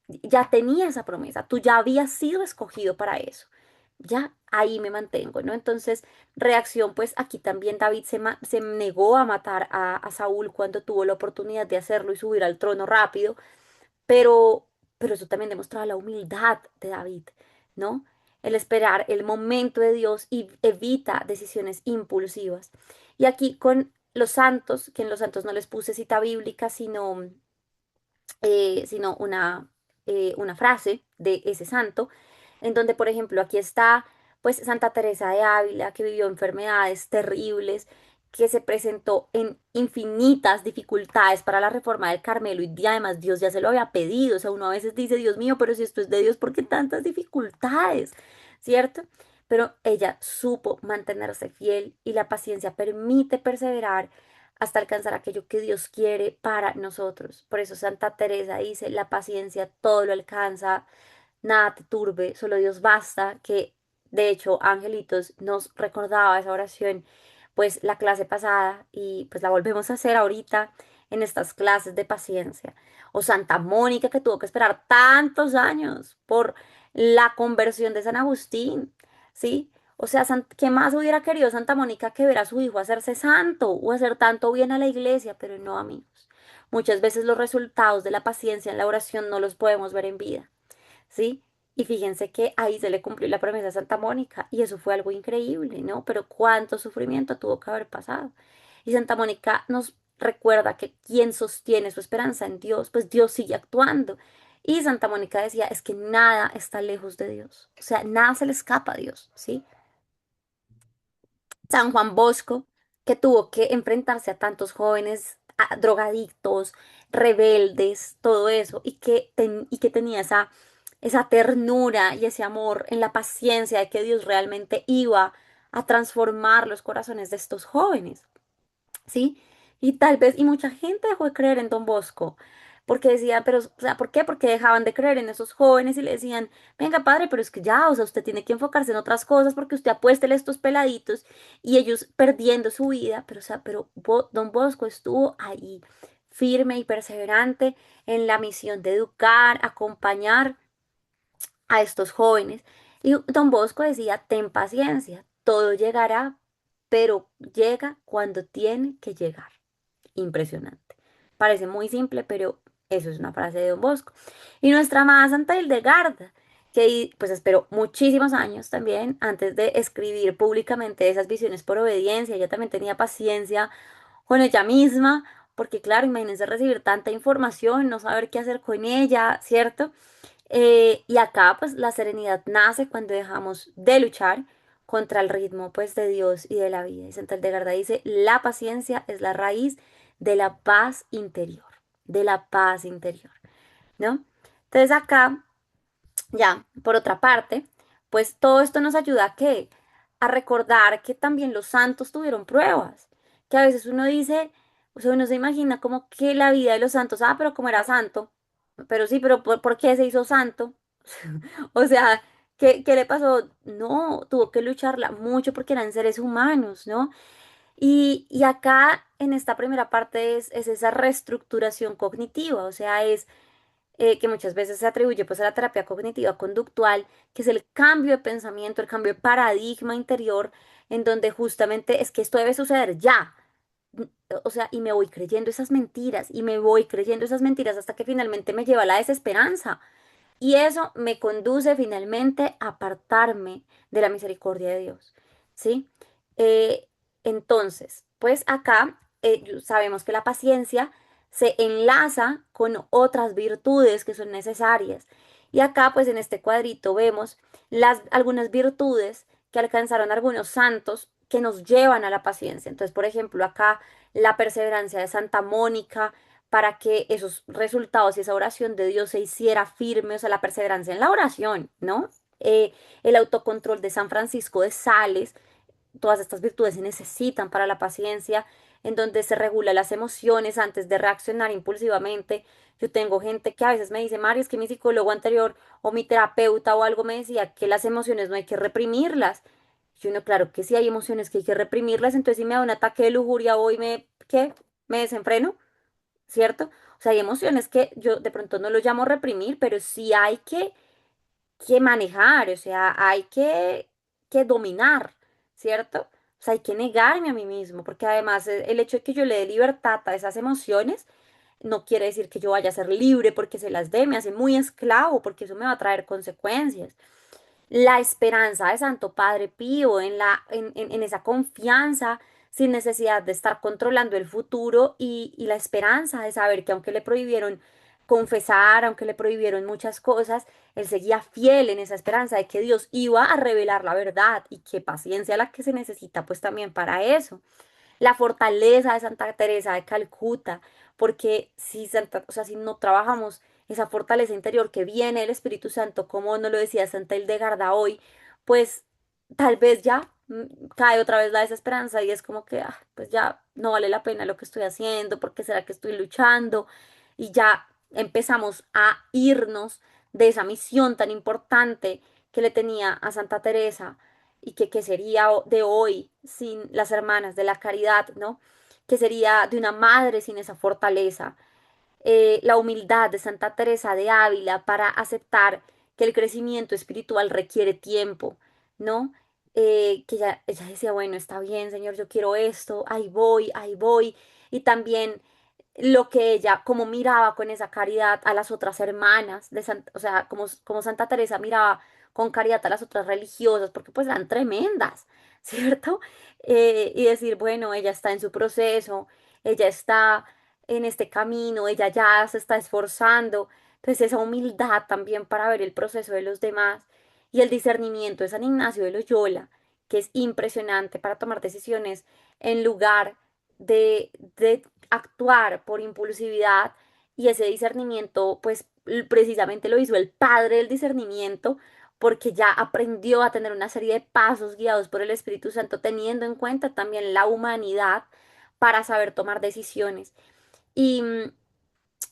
ya tenía esa promesa, tú ya habías sido escogido para eso. Ya ahí me mantengo, ¿no? Entonces, reacción, pues aquí también David se negó a matar a Saúl cuando tuvo la oportunidad de hacerlo y subir al trono rápido, pero, pero eso también demostraba la humildad de David, ¿no? El esperar el momento de Dios y evita decisiones impulsivas. Y aquí con los santos, que en los santos no les puse cita bíblica, sino una frase de ese santo, en donde, por ejemplo, aquí está, pues, Santa Teresa de Ávila, que vivió enfermedades terribles, que se presentó en infinitas dificultades para la reforma del Carmelo y además Dios ya se lo había pedido. O sea, uno a veces dice, Dios mío, pero si esto es de Dios, ¿por qué tantas dificultades? ¿Cierto? Pero ella supo mantenerse fiel y la paciencia permite perseverar hasta alcanzar aquello que Dios quiere para nosotros. Por eso Santa Teresa dice, la paciencia todo lo alcanza, nada te turbe, solo Dios basta, que de hecho Angelitos nos recordaba esa oración, pues la clase pasada y pues la volvemos a hacer ahorita en estas clases de paciencia. O Santa Mónica que tuvo que esperar tantos años por la conversión de San Agustín, ¿sí? O sea, ¿qué más hubiera querido Santa Mónica que ver a su hijo hacerse santo o hacer tanto bien a la iglesia? Pero no, amigos. Muchas veces los resultados de la paciencia en la oración no los podemos ver en vida, ¿sí? Y fíjense que ahí se le cumplió la promesa a Santa Mónica y eso fue algo increíble, ¿no? Pero cuánto sufrimiento tuvo que haber pasado. Y Santa Mónica nos recuerda que quien sostiene su esperanza en Dios, pues Dios sigue actuando. Y Santa Mónica decía, es que nada está lejos de Dios, o sea, nada se le escapa a Dios, ¿sí? San Juan Bosco, que tuvo que enfrentarse a tantos jóvenes drogadictos, rebeldes, todo eso, y que tenía esa ternura y ese amor en la paciencia de que Dios realmente iba a transformar los corazones de estos jóvenes. ¿Sí? Y tal vez, y mucha gente dejó de creer en Don Bosco, porque decía, pero, o sea, ¿por qué? Porque dejaban de creer en esos jóvenes y le decían, venga, padre, pero es que ya, o sea, usted tiene que enfocarse en otras cosas porque usted apuéstele a estos peladitos y ellos perdiendo su vida, pero, o sea, pero Don Bosco estuvo ahí, firme y perseverante en la misión de educar, acompañar a estos jóvenes. Y Don Bosco decía, ten paciencia, todo llegará, pero llega cuando tiene que llegar. Impresionante. Parece muy simple, pero eso es una frase de Don Bosco. Y nuestra amada Santa Hildegarda, que pues esperó muchísimos años también antes de escribir públicamente esas visiones por obediencia. Ella también tenía paciencia con ella misma, porque claro, imagínense recibir tanta información, no saber qué hacer con ella, ¿cierto? Y acá pues la serenidad nace cuando dejamos de luchar contra el ritmo pues de Dios y de la vida. Y Santa Hildegarda dice, la paciencia es la raíz de la paz interior, de la paz interior, ¿no? Entonces acá, ya, por otra parte, pues todo esto nos ayuda a qué? A recordar que también los santos tuvieron pruebas, que a veces uno dice, o sea, uno se imagina como que la vida de los santos, pero como era santo, pero sí, pero ¿por qué se hizo santo? O sea, ¿qué le pasó? No, tuvo que lucharla mucho porque eran seres humanos, ¿no? Y acá en esta primera parte es esa reestructuración cognitiva, o sea, es que muchas veces se atribuye pues a la terapia cognitiva conductual, que es el cambio de pensamiento, el cambio de paradigma interior, en donde justamente es que esto debe suceder ya. O sea, y me voy creyendo esas mentiras, y me voy creyendo esas mentiras hasta que finalmente me lleva a la desesperanza. Y eso me conduce finalmente a apartarme de la misericordia de Dios, ¿sí? Eh, entonces, pues acá sabemos que la paciencia se enlaza con otras virtudes que son necesarias. Y acá, pues en este cuadrito vemos algunas virtudes que alcanzaron algunos santos que nos llevan a la paciencia. Entonces, por ejemplo, acá la perseverancia de Santa Mónica, para que esos resultados y esa oración de Dios se hiciera firme, o sea, la perseverancia en la oración, ¿no? El autocontrol de San Francisco de Sales, todas estas virtudes se necesitan para la paciencia, en donde se regula las emociones antes de reaccionar impulsivamente. Yo tengo gente que a veces me dice, Mario, es que mi psicólogo anterior o mi terapeuta o algo me decía que las emociones no hay que reprimirlas. Y uno, claro que sí hay emociones que hay que reprimirlas, entonces si me da un ataque de lujuria hoy me, ¿qué? Me desenfreno, ¿cierto? O sea, hay emociones que yo de pronto no lo llamo reprimir, pero sí hay que manejar, o sea, hay que dominar, ¿cierto? O sea, hay que negarme a mí mismo, porque además el hecho de que yo le dé libertad a esas emociones no quiere decir que yo vaya a ser libre porque se las dé, me hace muy esclavo, porque eso me va a traer consecuencias. La esperanza de Santo Padre Pío, en esa confianza, sin necesidad de estar controlando el futuro y la esperanza de saber que aunque le prohibieron confesar, aunque le prohibieron muchas cosas, él seguía fiel en esa esperanza de que Dios iba a revelar la verdad y qué paciencia la que se necesita pues también para eso. La fortaleza de Santa Teresa de Calcuta, porque si Santa, o sea, si no trabajamos esa fortaleza interior que viene del Espíritu Santo, como nos lo decía Santa Hildegarda hoy, pues tal vez ya cae otra vez la desesperanza y es como que, pues ya no vale la pena lo que estoy haciendo, porque será que estoy luchando y ya empezamos a irnos de esa misión tan importante que le tenía a Santa Teresa y que sería de hoy sin las hermanas de la caridad, ¿no? Que sería de una madre sin esa fortaleza. La humildad de Santa Teresa de Ávila para aceptar que el crecimiento espiritual requiere tiempo, ¿no? Que ella decía, bueno, está bien, Señor, yo quiero esto, ahí voy, ahí voy. Y también lo que ella, como miraba con esa caridad a las otras hermanas, o sea, como Santa Teresa miraba con caridad a las otras religiosas, porque pues eran tremendas, ¿cierto? Y decir, bueno, ella está en su proceso, ella está en este camino, ella ya se está esforzando. Entonces esa humildad también para ver el proceso de los demás y el discernimiento de San Ignacio de Loyola, que es impresionante para tomar decisiones en lugar de actuar por impulsividad y ese discernimiento, pues precisamente lo hizo el padre del discernimiento, porque ya aprendió a tener una serie de pasos guiados por el Espíritu Santo, teniendo en cuenta también la humanidad para saber tomar decisiones. Y,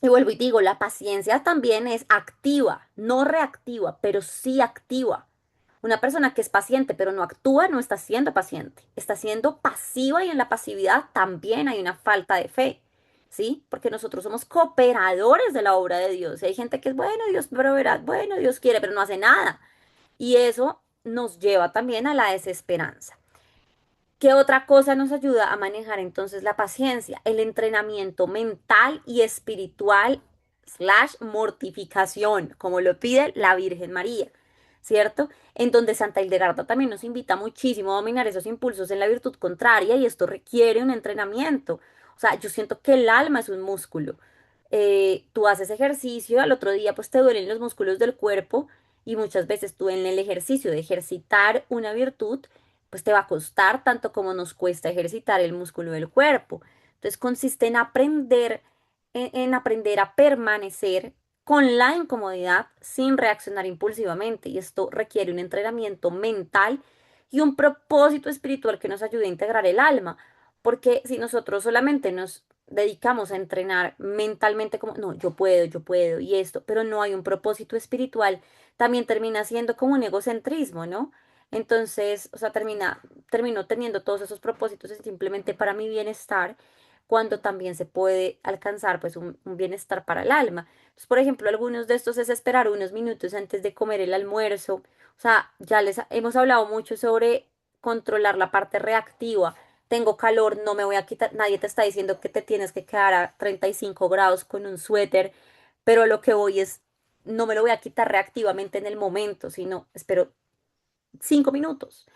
y vuelvo y digo, la paciencia también es activa, no reactiva, pero sí activa. Una persona que es paciente pero no actúa no está siendo paciente, está siendo pasiva y en la pasividad también hay una falta de fe, ¿sí? Porque nosotros somos cooperadores de la obra de Dios. Y hay gente que es, bueno, Dios proveerá, bueno, Dios quiere, pero no hace nada. Y eso nos lleva también a la desesperanza. ¿Qué otra cosa nos ayuda a manejar entonces la paciencia? El entrenamiento mental y espiritual slash mortificación, como lo pide la Virgen María, ¿cierto? En donde Santa Hildegarda también nos invita muchísimo a dominar esos impulsos en la virtud contraria y esto requiere un entrenamiento. O sea, yo siento que el alma es un músculo. Tú haces ejercicio, al otro día pues te duelen los músculos del cuerpo y muchas veces tú en el ejercicio de ejercitar una virtud pues te va a costar tanto como nos cuesta ejercitar el músculo del cuerpo. Entonces consiste en aprender, en aprender a permanecer con la incomodidad sin reaccionar impulsivamente. Y esto requiere un entrenamiento mental y un propósito espiritual que nos ayude a integrar el alma. Porque si nosotros solamente nos dedicamos a entrenar mentalmente como, no, yo puedo, y esto, pero no hay un propósito espiritual, también termina siendo como un egocentrismo, ¿no? Entonces, o sea, termino teniendo todos esos propósitos simplemente para mi bienestar, cuando también se puede alcanzar pues un bienestar para el alma. Entonces, por ejemplo, algunos de estos es esperar unos minutos antes de comer el almuerzo. O sea, ya les hemos hablado mucho sobre controlar la parte reactiva. Tengo calor, no me voy a quitar, nadie te está diciendo que te tienes que quedar a 35 grados con un suéter, pero lo que voy es, no me lo voy a quitar reactivamente en el momento, sino espero 5 minutos.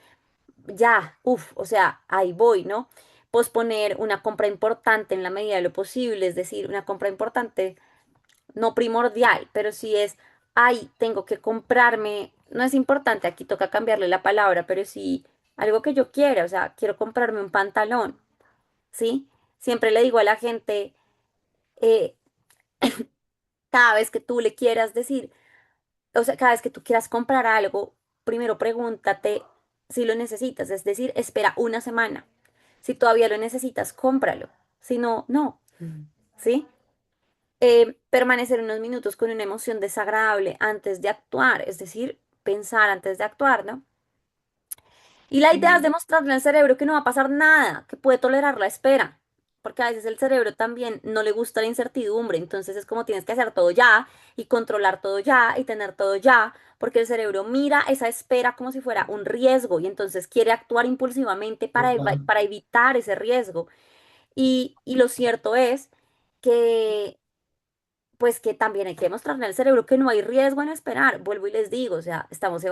Ya, uff, o sea, ahí voy, ¿no? Posponer una compra importante en la medida de lo posible, es decir, una compra importante, no primordial, pero si es, ay, tengo que comprarme, no es importante, aquí toca cambiarle la palabra, pero sí algo que yo quiera, o sea, quiero comprarme un pantalón, ¿sí? Siempre le digo a la gente, eh, cada vez que tú le quieras decir, o sea, cada vez que tú quieras comprar algo, primero pregúntate si lo necesitas, es decir, espera una semana. Si todavía lo necesitas, cómpralo. Si no, no. ¿Sí? Permanecer unos minutos con una emoción desagradable antes de actuar, es decir, pensar antes de actuar, ¿no? Y la idea es Mm. demostrarle al cerebro que no va a pasar nada, que puede tolerar la espera, porque a veces el cerebro también no le gusta la incertidumbre, entonces es como tienes que hacer todo ya y controlar todo ya y tener todo ya, porque el cerebro mira esa espera como si fuera un riesgo y entonces quiere actuar impulsivamente Total. para evitar ese riesgo. Y lo cierto es que pues que también hay que demostrarle al cerebro que no hay riesgo en esperar. Vuelvo y les digo, o sea, estamos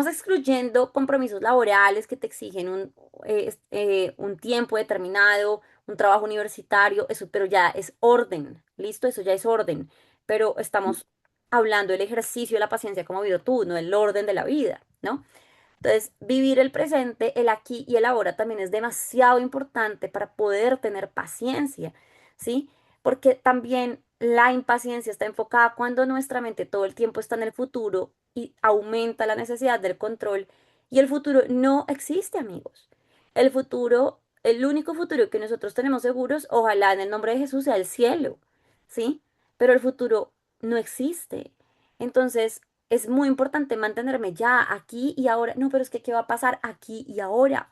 excluyendo compromisos laborales que te exigen un tiempo determinado, un trabajo universitario, eso, pero ya es orden, ¿listo? Eso ya es orden. Pero estamos hablando del ejercicio de la paciencia como virtud, no del orden de la vida, ¿no? Entonces, vivir el presente, el aquí y el ahora también es demasiado importante para poder tener paciencia, ¿sí? Porque también la impaciencia está enfocada cuando nuestra mente todo el tiempo está en el futuro y aumenta la necesidad del control. Y el futuro no existe, amigos. El futuro, el único futuro que nosotros tenemos seguros, ojalá en el nombre de Jesús sea el cielo, ¿sí? Pero el futuro no existe. Entonces, es muy importante mantenerme ya aquí y ahora. No, pero es que ¿qué va a pasar aquí y ahora?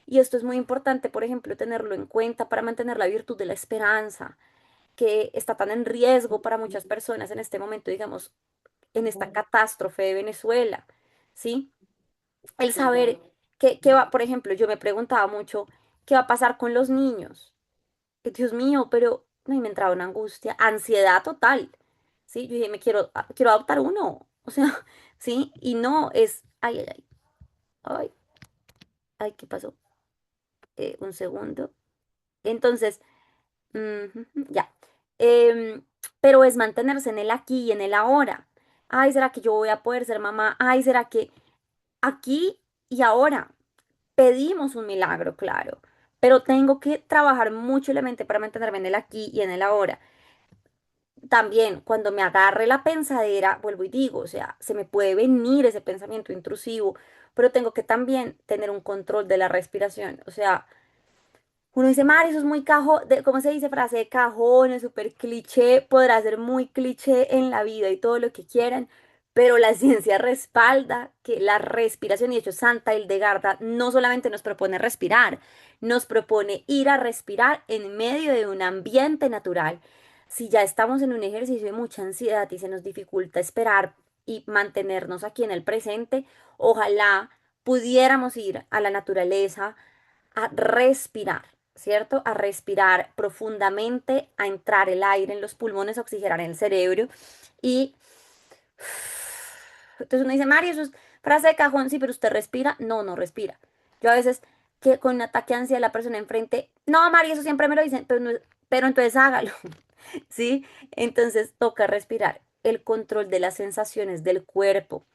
Y esto es muy importante, por ejemplo, tenerlo en cuenta para mantener la virtud de la esperanza, que está tan en riesgo para muchas personas en este momento, digamos, en esta catástrofe de Venezuela, ¿sí? El saber que va, por ejemplo, yo me preguntaba mucho, ¿qué va a pasar con los niños? Dios mío, pero no, y me entraba una angustia, ansiedad total. Sí, yo dije, quiero adoptar uno. O sea, sí, y no es, ay, ay, ¿qué pasó? Un segundo. Entonces, ya. Em, pero es mantenerse en el aquí y en el ahora. Ay, ¿será que yo voy a poder ser mamá? Ay, ¿será que aquí y ahora pedimos un milagro, claro? Pero tengo que trabajar mucho la mente para mantenerme en el aquí y en el ahora. También cuando me agarre la pensadera, vuelvo y digo, o sea, se me puede venir ese pensamiento intrusivo, pero tengo que también tener un control de la respiración. O sea, uno dice, Mari, eso es muy ¿cómo se dice? Frase de cajón, es súper cliché, podrá ser muy cliché en la vida y todo lo que quieran, pero la ciencia respalda que la respiración, y de hecho Santa Hildegarda no solamente nos propone respirar, nos propone ir a respirar en medio de un ambiente natural. Si ya estamos en un ejercicio de mucha ansiedad y se nos dificulta esperar y mantenernos aquí en el presente, ojalá pudiéramos ir a la naturaleza a respirar, ¿cierto? A respirar profundamente, a entrar el aire en los pulmones, a oxigenar en el cerebro. Y entonces uno dice, Mari, eso es frase de cajón, sí, pero usted respira. No, no respira. Yo a veces que con un ataque de ansiedad la persona enfrente, no, Mari, eso siempre me lo dicen, pero, pero entonces hágalo, ¿sí? Entonces toca respirar. El control de las sensaciones del cuerpo,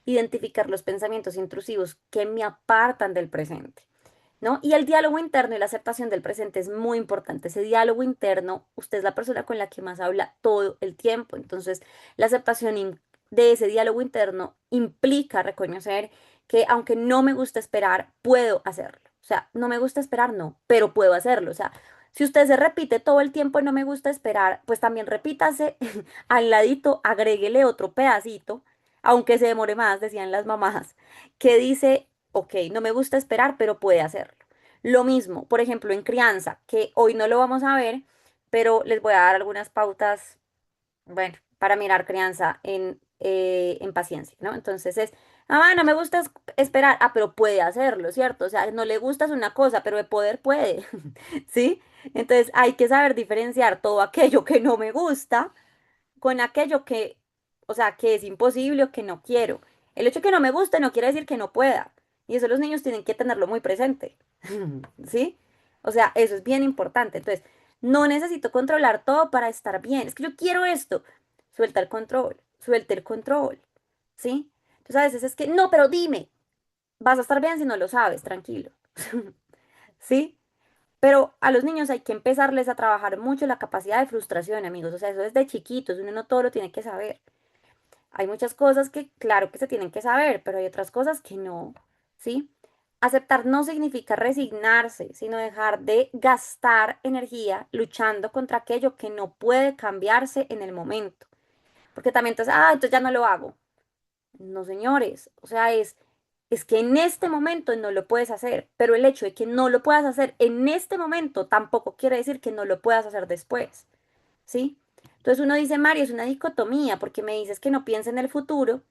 identificar los pensamientos intrusivos que me apartan del presente. ¿No? Y el diálogo interno y la aceptación del presente es muy importante. Ese diálogo interno, usted es la persona con la que más habla todo el tiempo. Entonces, la de ese diálogo interno implica reconocer que aunque no me gusta esperar, puedo hacerlo. O sea, no me gusta esperar, no, pero puedo hacerlo. O sea, si usted se repite todo el tiempo no me gusta esperar, pues también repítase al ladito, agréguele otro pedacito, aunque se demore más, decían las mamás, que dice ok, no me gusta esperar, pero puede hacerlo. Lo mismo, por ejemplo, en crianza, que hoy no lo vamos a ver, pero les voy a dar algunas pautas, bueno, para mirar crianza en paciencia, ¿no? Entonces es, ah, no me gusta esperar, ah, pero puede hacerlo, ¿cierto? O sea, no le gusta es una cosa, pero de poder puede, ¿sí? Entonces hay que saber diferenciar todo aquello que no me gusta con aquello que, o sea, que es imposible o que no quiero. El hecho de que no me guste no quiere decir que no pueda. Y eso los niños tienen que tenerlo muy presente. ¿Sí? O sea, eso es bien importante. Entonces, no necesito controlar todo para estar bien. Es que yo quiero esto. Suelta el control, suelta el control. ¿Sí? Entonces, a veces es que, no, pero dime, vas a estar bien si no lo sabes, tranquilo. ¿Sí? Pero a los niños hay que empezarles a trabajar mucho la capacidad de frustración, amigos. O sea, eso desde chiquitos, uno no todo lo tiene que saber. Hay muchas cosas que, claro que se tienen que saber, pero hay otras cosas que no, ¿sí? Aceptar no significa resignarse, sino dejar de gastar energía luchando contra aquello que no puede cambiarse en el momento. Porque también entonces, entonces ya no lo hago. No, señores, o sea, es que en este momento no lo puedes hacer, pero el hecho de que no lo puedas hacer en este momento tampoco quiere decir que no lo puedas hacer después, ¿sí? Entonces uno dice, Mario, es una dicotomía, porque me dices que no piense en el futuro,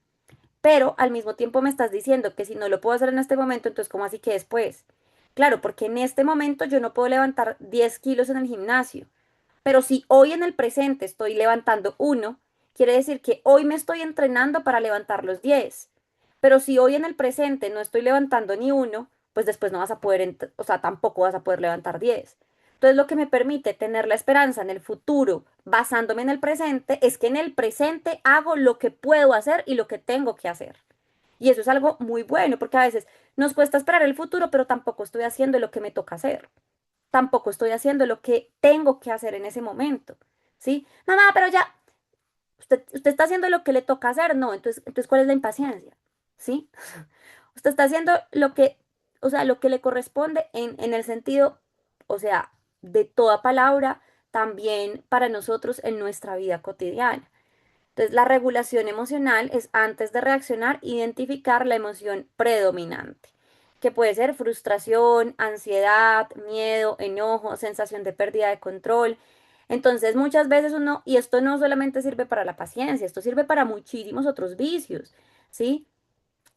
pero al mismo tiempo me estás diciendo que si no lo puedo hacer en este momento, entonces ¿cómo así que después? Claro, porque en este momento yo no puedo levantar 10 kilos en el gimnasio, pero si hoy en el presente estoy levantando uno, quiere decir que hoy me estoy entrenando para levantar los 10. Pero si hoy en el presente no estoy levantando ni uno, pues después no vas a poder, o sea, tampoco vas a poder levantar 10. Entonces lo que me permite tener la esperanza en el futuro basándome en el presente es que en el presente hago lo que puedo hacer y lo que tengo que hacer. Y eso es algo muy bueno porque a veces nos cuesta esperar el futuro, pero tampoco estoy haciendo lo que me toca hacer. Tampoco estoy haciendo lo que tengo que hacer en ese momento. ¿Sí? Mamá, pero ya, usted está haciendo lo que le toca hacer, no, entonces ¿cuál es la impaciencia? ¿Sí? Usted está haciendo lo que, o sea, lo que le corresponde en el sentido, o sea, de toda palabra, también para nosotros en nuestra vida cotidiana. Entonces, la regulación emocional es antes de reaccionar, identificar la emoción predominante, que puede ser frustración, ansiedad, miedo, enojo, sensación de pérdida de control. Entonces, muchas veces uno, y esto no solamente sirve para la paciencia, esto sirve para muchísimos otros vicios, ¿sí?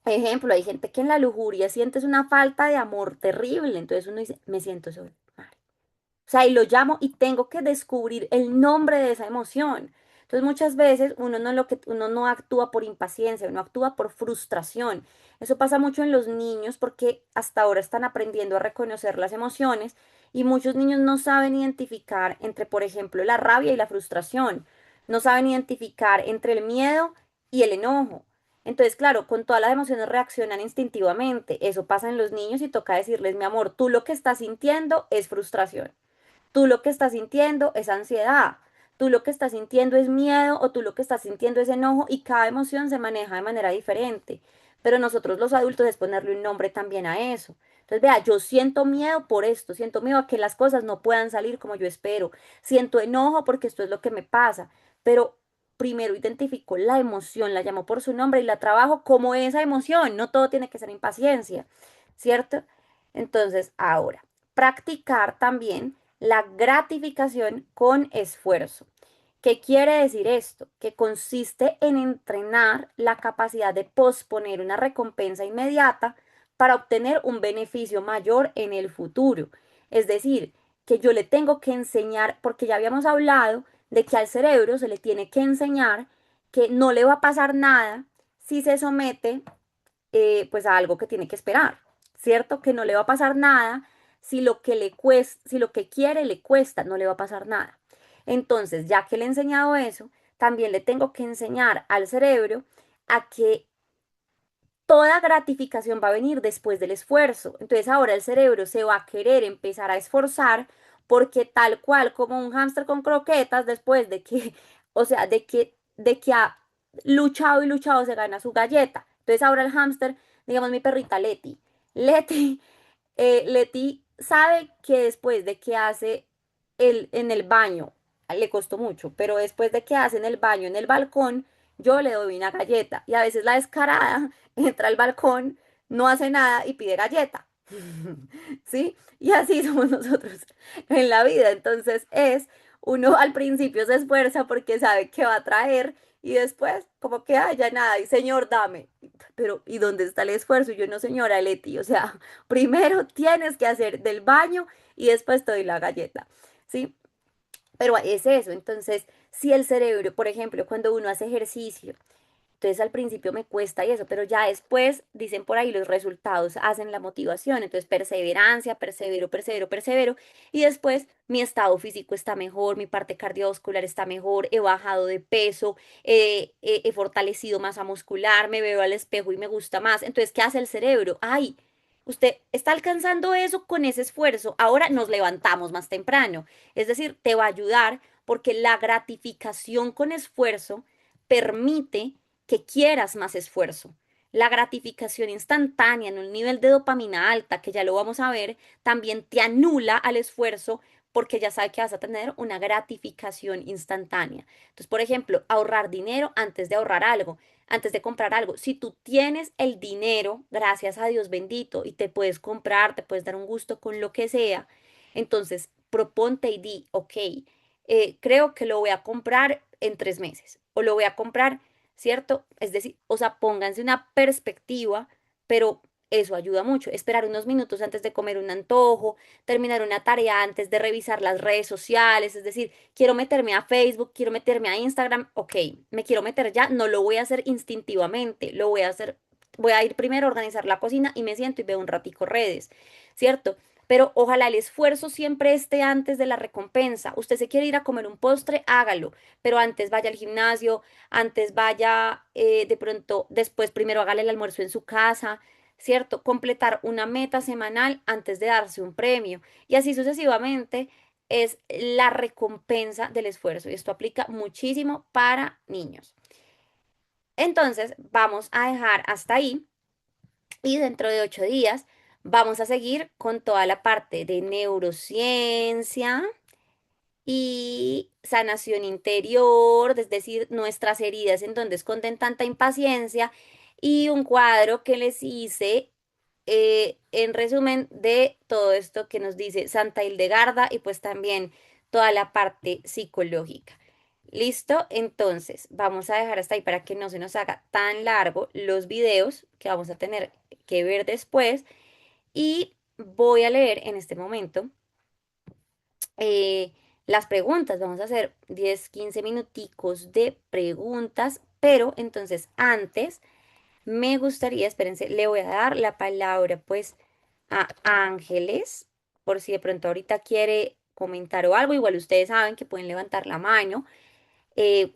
Ejemplo, hay gente que en la lujuria sientes una falta de amor terrible, entonces uno dice, me siento solo. O sea, y lo llamo y tengo que descubrir el nombre de esa emoción. Entonces, muchas veces uno no actúa por impaciencia, uno actúa por frustración. Eso pasa mucho en los niños porque hasta ahora están aprendiendo a reconocer las emociones y muchos niños no saben identificar entre, por ejemplo, la rabia y la frustración. No saben identificar entre el miedo y el enojo. Entonces, claro, con todas las emociones reaccionan instintivamente. Eso pasa en los niños y toca decirles, mi amor, tú lo que estás sintiendo es frustración. Tú lo que estás sintiendo es ansiedad, tú lo que estás sintiendo es miedo o tú lo que estás sintiendo es enojo y cada emoción se maneja de manera diferente. Pero nosotros los adultos es ponerle un nombre también a eso. Entonces, vea, yo siento miedo por esto, siento miedo a que las cosas no puedan salir como yo espero, siento enojo porque esto es lo que me pasa, pero primero identifico la emoción, la llamo por su nombre y la trabajo como esa emoción, no todo tiene que ser impaciencia, ¿cierto? Entonces, ahora, practicar también la gratificación con esfuerzo. ¿Qué quiere decir esto? Que consiste en entrenar la capacidad de posponer una recompensa inmediata para obtener un beneficio mayor en el futuro. Es decir, que yo le tengo que enseñar, porque ya habíamos hablado de que al cerebro se le tiene que enseñar que no le va a pasar nada si se somete pues a algo que tiene que esperar, ¿cierto? Que no le va a pasar nada si lo que le cuesta, si lo que quiere le cuesta, no le va a pasar nada. Entonces, ya que le he enseñado eso, también le tengo que enseñar al cerebro a que toda gratificación va a venir después del esfuerzo. Entonces ahora el cerebro se va a querer empezar a esforzar porque tal cual como un hámster con croquetas después de que, o sea, de que ha luchado y luchado se gana su galleta. Entonces ahora el hámster, digamos mi perrita Leti, Leti, Leti sabe que después de que hace en el baño, le costó mucho, pero después de que hace en el baño, en el balcón, yo le doy una galleta y a veces la descarada entra al balcón, no hace nada y pide galleta. ¿Sí? Y así somos nosotros en la vida. Entonces uno al principio se esfuerza porque sabe que va a traer y después como que haya nada y señor, dame. Pero ¿y dónde está el esfuerzo? Y yo no, señora Leti, o sea, primero tienes que hacer del baño y después te doy la galleta. ¿Sí? Pero es eso. Entonces, si el cerebro, por ejemplo, cuando uno hace ejercicio, entonces al principio me cuesta y eso, pero ya después, dicen por ahí, los resultados hacen la motivación. Entonces perseverancia, persevero, persevero, persevero. Y después mi estado físico está mejor, mi parte cardiovascular está mejor, he bajado de peso, he fortalecido masa muscular, me veo al espejo y me gusta más. Entonces, ¿qué hace el cerebro? Ay, usted está alcanzando eso con ese esfuerzo. Ahora nos levantamos más temprano. Es decir, te va a ayudar porque la gratificación con esfuerzo permite que quieras más esfuerzo. La gratificación instantánea en un nivel de dopamina alta, que ya lo vamos a ver, también te anula al esfuerzo porque ya sabes que vas a tener una gratificación instantánea. Entonces, por ejemplo, ahorrar dinero antes de ahorrar algo, antes de comprar algo. Si tú tienes el dinero, gracias a Dios bendito, y te puedes comprar, te puedes dar un gusto con lo que sea, entonces proponte y di, ok, creo que lo voy a comprar en 3 meses o lo voy a comprar, ¿cierto? Es decir, o sea, pónganse una perspectiva, pero eso ayuda mucho. Esperar unos minutos antes de comer un antojo, terminar una tarea antes de revisar las redes sociales, es decir, quiero meterme a Facebook, quiero meterme a Instagram, ok, me quiero meter ya, no lo voy a hacer instintivamente, lo voy a hacer, voy a ir primero a organizar la cocina y me siento y veo un ratico redes, ¿cierto? Pero ojalá el esfuerzo siempre esté antes de la recompensa. Usted se quiere ir a comer un postre, hágalo, pero antes vaya al gimnasio, antes vaya de pronto, después primero hágale el almuerzo en su casa, ¿cierto? Completar una meta semanal antes de darse un premio y así sucesivamente es la recompensa del esfuerzo y esto aplica muchísimo para niños. Entonces, vamos a dejar hasta ahí y dentro de 8 días vamos a seguir con toda la parte de neurociencia y sanación interior, es decir, nuestras heridas en donde esconden tanta impaciencia y un cuadro que les hice en resumen de todo esto que nos dice Santa Hildegarda y pues también toda la parte psicológica. ¿Listo? Entonces, vamos a dejar hasta ahí para que no se nos haga tan largo los videos que vamos a tener que ver después y voy a leer en este momento eh, las preguntas. Vamos a hacer 10 15 minuticos de preguntas, pero entonces antes me gustaría, espérense, le voy a dar la palabra pues a Ángeles, por si de pronto ahorita quiere comentar o algo, igual ustedes saben que pueden levantar la mano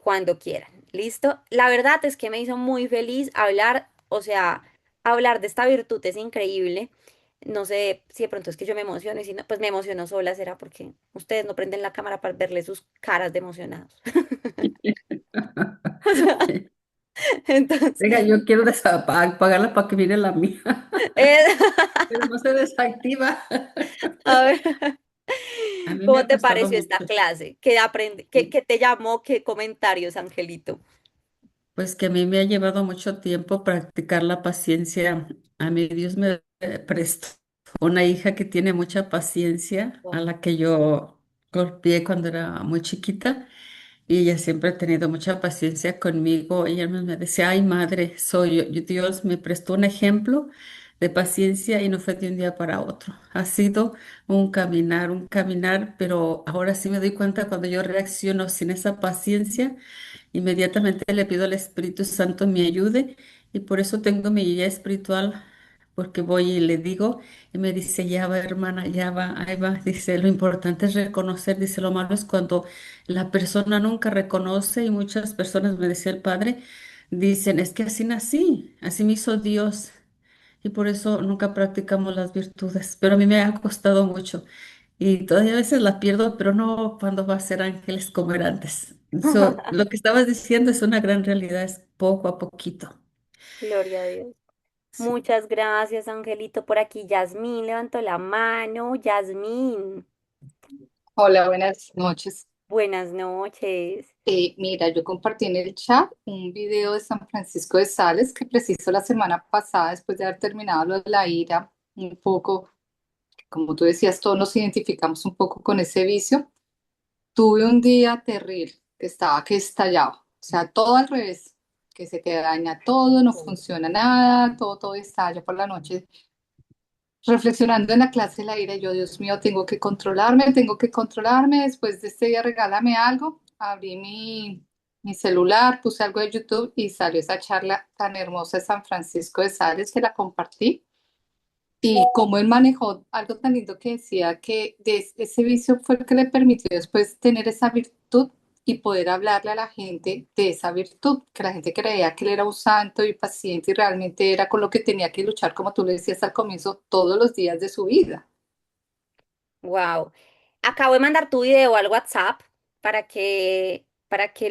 cuando quieran. ¿Listo? La verdad es que me hizo muy feliz hablar, o sea, hablar de esta virtud es increíble. No sé si de pronto es que yo me emociono y si no, pues me emociono sola, será porque ustedes no prenden la cámara para verle sus caras de emocionados. O sea, Venga, entonces, yo quiero apagarla para que mire la mía, eh, pero no se desactiva. a ver, A mí me ¿cómo ha te costado pareció esta mucho. clase? ¿Qué aprende? ¿Qué te llamó? ¿Qué comentarios, Angelito? Pues que a mí me ha llevado mucho tiempo practicar la paciencia. A mí Dios me prestó una hija que tiene mucha paciencia, a Wow. la que yo golpeé cuando era muy chiquita. Y ella siempre ha tenido mucha paciencia conmigo. Ella me decía, ay madre, soy yo. Dios me prestó un ejemplo de paciencia y no fue de un día para otro. Ha sido un caminar, pero ahora sí me doy cuenta cuando yo reacciono sin esa paciencia. Inmediatamente le pido al Espíritu Santo me ayude y por eso tengo mi guía espiritual, porque voy y le digo y me dice, ya va hermana, ya va, ahí va. Dice, lo importante es reconocer, dice, lo malo es cuando la persona nunca reconoce y muchas personas, me decía el Padre, dicen, es que así nací, así me hizo Dios. Y por eso nunca practicamos las virtudes, pero a mí me ha costado mucho. Y todavía a veces la pierdo, pero no cuando va a ser ángeles como era antes. Lo que estabas diciendo es una gran realidad, es poco a poquito. Gloria a Dios. Sí. Muchas gracias, Angelito. Por aquí, Yasmín levantó la mano. Yasmín, Hola, buenas noches. buenas noches. Mira, yo compartí en el chat un video de San Francisco de Sales que preciso la semana pasada, después de haber terminado lo de la ira, un poco, como tú decías, todos nos identificamos un poco con ese vicio. Tuve un día terrible, que estaba que estallaba, o sea, todo al revés, que se te daña todo, no funciona nada, todo estalla por la noche. Reflexionando en la clase de la ira, yo, Dios mío, tengo que controlarme. Después de este día, regálame algo. Abrí mi celular, puse algo de YouTube y salió esa charla tan hermosa de San Francisco de Sales que la compartí. Y cómo él manejó algo tan lindo que decía que ese vicio fue el que le permitió después tener esa virtud y poder hablarle a la gente de esa virtud, que la gente creía que él era un santo y paciente y realmente era con lo que tenía que luchar, como tú le decías al comienzo, todos los días de su vida. Wow. Acabo de mandar tu video al WhatsApp para que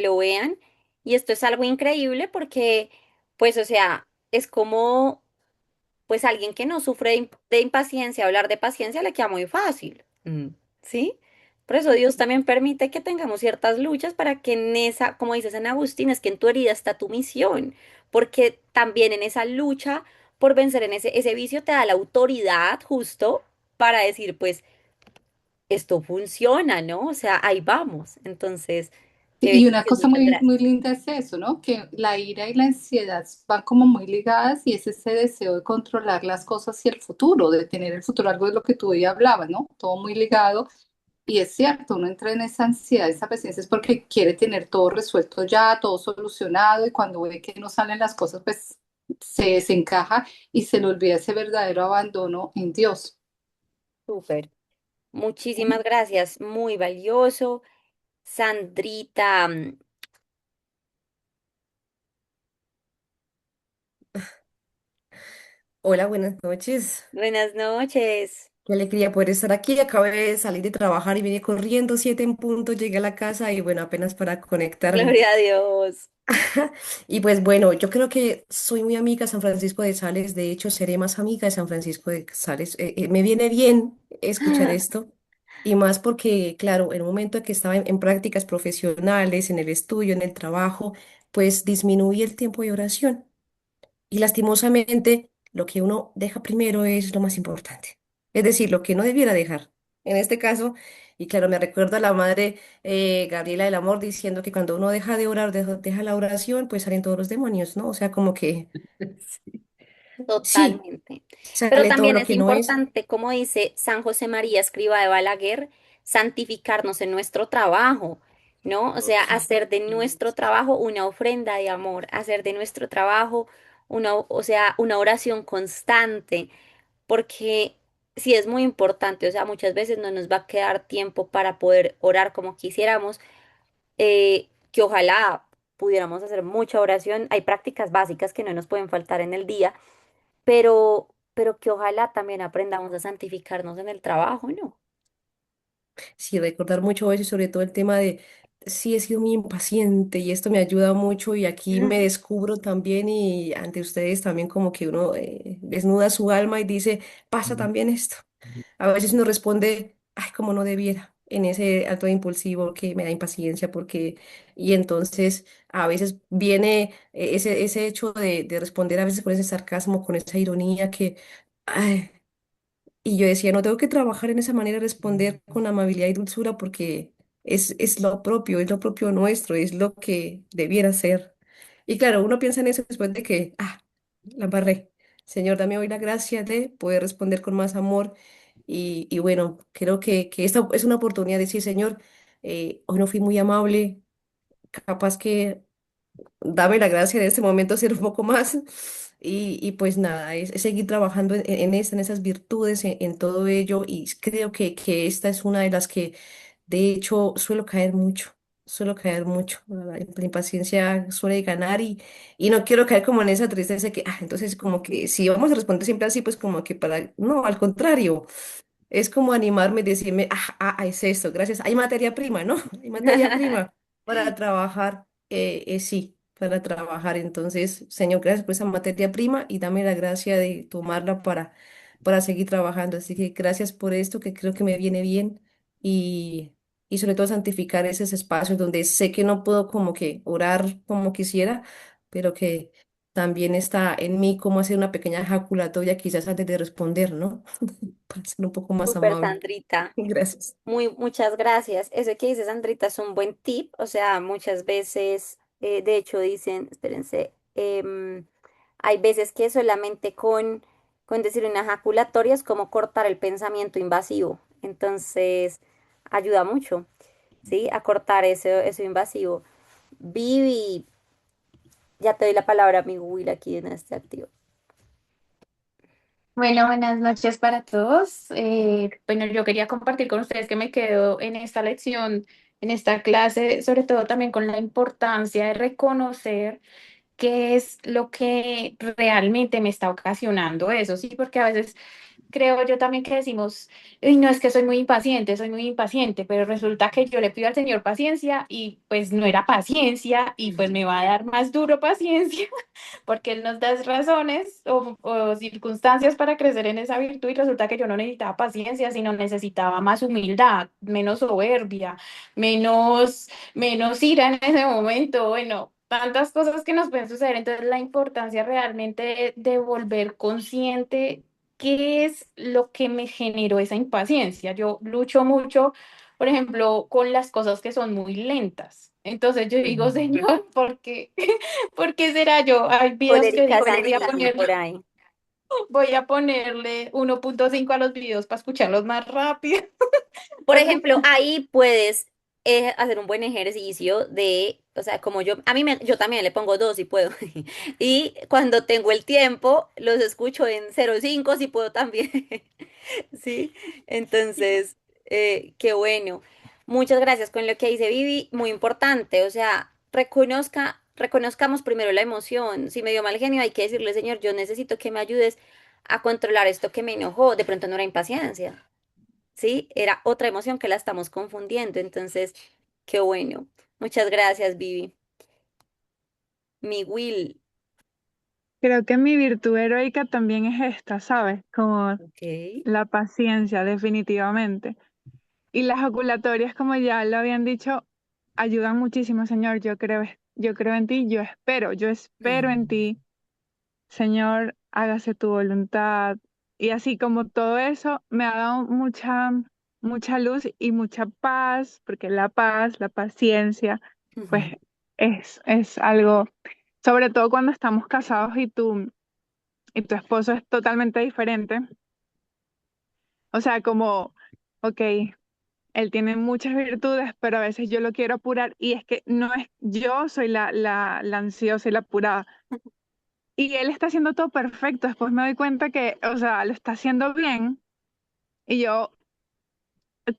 lo vean Y esto es algo increíble porque, pues, o sea, es como, pues, alguien que no sufre de impaciencia, hablar de paciencia le queda muy fácil. ¿Sí? Por eso Dios también permite que tengamos ciertas luchas para que en esa, como dice San Agustín, es que en tu herida está tu misión, porque también en esa lucha por vencer en ese vicio te da la autoridad justo para decir, pues, esto funciona, ¿no? O sea, ahí vamos. Entonces, qué Y una bendición, cosa muchas muy, muy gracias. linda es eso, ¿no? Que la ira y la ansiedad van como muy ligadas y es ese deseo de controlar las cosas y el futuro, de tener el futuro, algo de lo que tú hoy hablabas, ¿no? Todo muy ligado. Y es cierto, uno entra en esa ansiedad, esa paciencia es porque quiere tener todo resuelto ya, todo solucionado y cuando ve que no salen las cosas, pues se desencaja y se le olvida ese verdadero abandono en Dios. Súper. Muchísimas gracias, muy valioso. Sandrita, Hola, buenas noches. buenas noches. Qué alegría poder estar aquí. Acabé de salir de trabajar y vine corriendo, 7 en punto, llegué a la casa y bueno, apenas para conectarme. Gloria a Dios. Y pues bueno, yo creo que soy muy amiga de San Francisco de Sales. De hecho, seré más amiga de San Francisco de Sales. Me viene bien escuchar esto. Y más porque, claro, en un momento que estaba en prácticas profesionales, en el estudio, en el trabajo, pues disminuí el tiempo de oración. Y lastimosamente, lo que uno deja primero es lo más importante. Es decir, lo que no debiera dejar. En este caso, y claro, me recuerda a la madre Gabriela del Amor diciendo que cuando uno deja de orar, deja la oración, pues salen todos los demonios, ¿no? O sea, como que Sí. sí, Totalmente. Pero sale todo también lo es que no es. importante, como dice San José María Escriba de Balaguer, santificarnos en nuestro trabajo, ¿no? O sea, hacer de nuestro trabajo una ofrenda de amor, hacer de nuestro trabajo o sea, una oración constante, porque sí es muy importante, o sea, muchas veces no nos va a quedar tiempo para poder orar como quisiéramos, que ojalá pudiéramos hacer mucha oración. Hay prácticas básicas que no nos pueden faltar en el día, pero que ojalá también aprendamos a santificarnos en el trabajo, ¿no? Sí, recordar mucho eso y sobre todo el tema de, sí, he sido muy impaciente y esto me ayuda mucho y aquí me descubro también y ante ustedes también como que uno desnuda su alma y dice, pasa también esto. A veces uno responde, ay, como no debiera, en ese acto impulsivo que me da impaciencia porque, y entonces a veces viene ese hecho de responder a veces con ese sarcasmo, con esa ironía que... ay, y yo decía, no tengo que trabajar en esa manera de responder con amabilidad y dulzura porque es lo propio nuestro, es lo que debiera ser. Y claro, uno piensa en eso después de que, la embarré. Señor, dame hoy la gracia de poder responder con más amor. Y bueno, creo que esta es una oportunidad de decir, Señor, hoy no fui muy amable, capaz que dame la gracia de este momento ser un poco más. Y pues nada, es seguir trabajando en esas virtudes, en todo ello. Y creo que esta es una de las que, de hecho, suelo caer mucho. Suelo caer mucho. La impaciencia suele ganar y no quiero caer como en esa tristeza de que, entonces como que si vamos a responder siempre así, pues como que para, no, al contrario. Es como animarme y decirme, es esto, gracias. Hay materia prima, ¿no? Hay materia prima para trabajar, sí, para trabajar. Entonces, Señor, gracias por esa materia prima y dame la gracia de tomarla para seguir trabajando. Así que gracias por esto, que creo que me viene bien y, y sobre todo santificar esos espacios donde sé que no puedo como que orar como quisiera, pero que también está en mí cómo hacer una pequeña ejaculatoria quizás antes de responder, ¿no? Para ser un poco más Súper, amable. Sandrita. Gracias. Muchas gracias. Eso que dice Sandrita es un buen tip. O sea, muchas veces, de hecho, dicen, espérense, hay veces que solamente con decir una ejaculatoria es como cortar el pensamiento invasivo. Entonces, ayuda mucho, ¿sí? A cortar eso invasivo. Vivi, ya te doy la palabra, amigo Will, aquí en este activo. Bueno, buenas noches para todos. Bueno, yo quería compartir con ustedes que me quedo en esta lección, en esta clase, sobre todo también con la importancia de reconocer qué es lo que realmente me está ocasionando eso, ¿sí? Porque a veces creo yo también que decimos, "Uy, no, es que soy muy impaciente, pero resulta que yo le pido al Señor paciencia y pues no era paciencia y pues me va a dar más duro paciencia porque Él nos da razones o circunstancias para crecer en esa virtud y resulta que yo no necesitaba paciencia, sino necesitaba más humildad, menos soberbia, menos ira en ese momento, bueno. Tantas cosas que nos pueden suceder, entonces la importancia realmente de volver consciente qué es lo que me generó esa impaciencia. Yo lucho mucho, por ejemplo, con las cosas que son muy lentas. Entonces yo digo, Ujú. Señor, ¿por qué? ¿Por qué será yo? Hay videos que Colérica digo, bueno, sanguínea por ahí. voy a ponerle 1.5 a los videos para escucharlos más rápido. Por Entonces, ejemplo, ahí puedes hacer un buen ejercicio de, o sea, como yo, yo también le pongo dos si puedo. Y cuando tengo el tiempo, los escucho en 0,5 si puedo también. Sí, entonces, qué bueno. Muchas gracias con lo que dice Vivi, muy importante, o sea, reconozcamos primero la emoción. Si me dio mal genio, hay que decirle, Señor, yo necesito que me ayudes a controlar esto que me enojó. De pronto no era impaciencia. ¿Sí? Era otra emoción que la estamos confundiendo. Entonces, qué bueno. Muchas gracias, Vivi. Mi Will. Creo que mi virtud heroica también es esta, ¿sabes? Como Ok. la paciencia, definitivamente. Y las oculatorias, como ya lo habían dicho, ayudan muchísimo, Señor. Yo creo en ti, yo espero en Mm. ti. Señor, hágase tu voluntad. Y así como todo eso me ha dado mucha luz y mucha paz, porque la paz, la paciencia, pues Ujú. es algo, sobre todo cuando estamos casados y tu esposo es totalmente diferente. O sea, como, ok, él tiene muchas virtudes, pero a veces yo lo quiero apurar y es que no es, yo soy la ansiosa y la apurada. Y él está haciendo todo perfecto. Después me doy cuenta que, o sea, lo está haciendo bien. Y yo,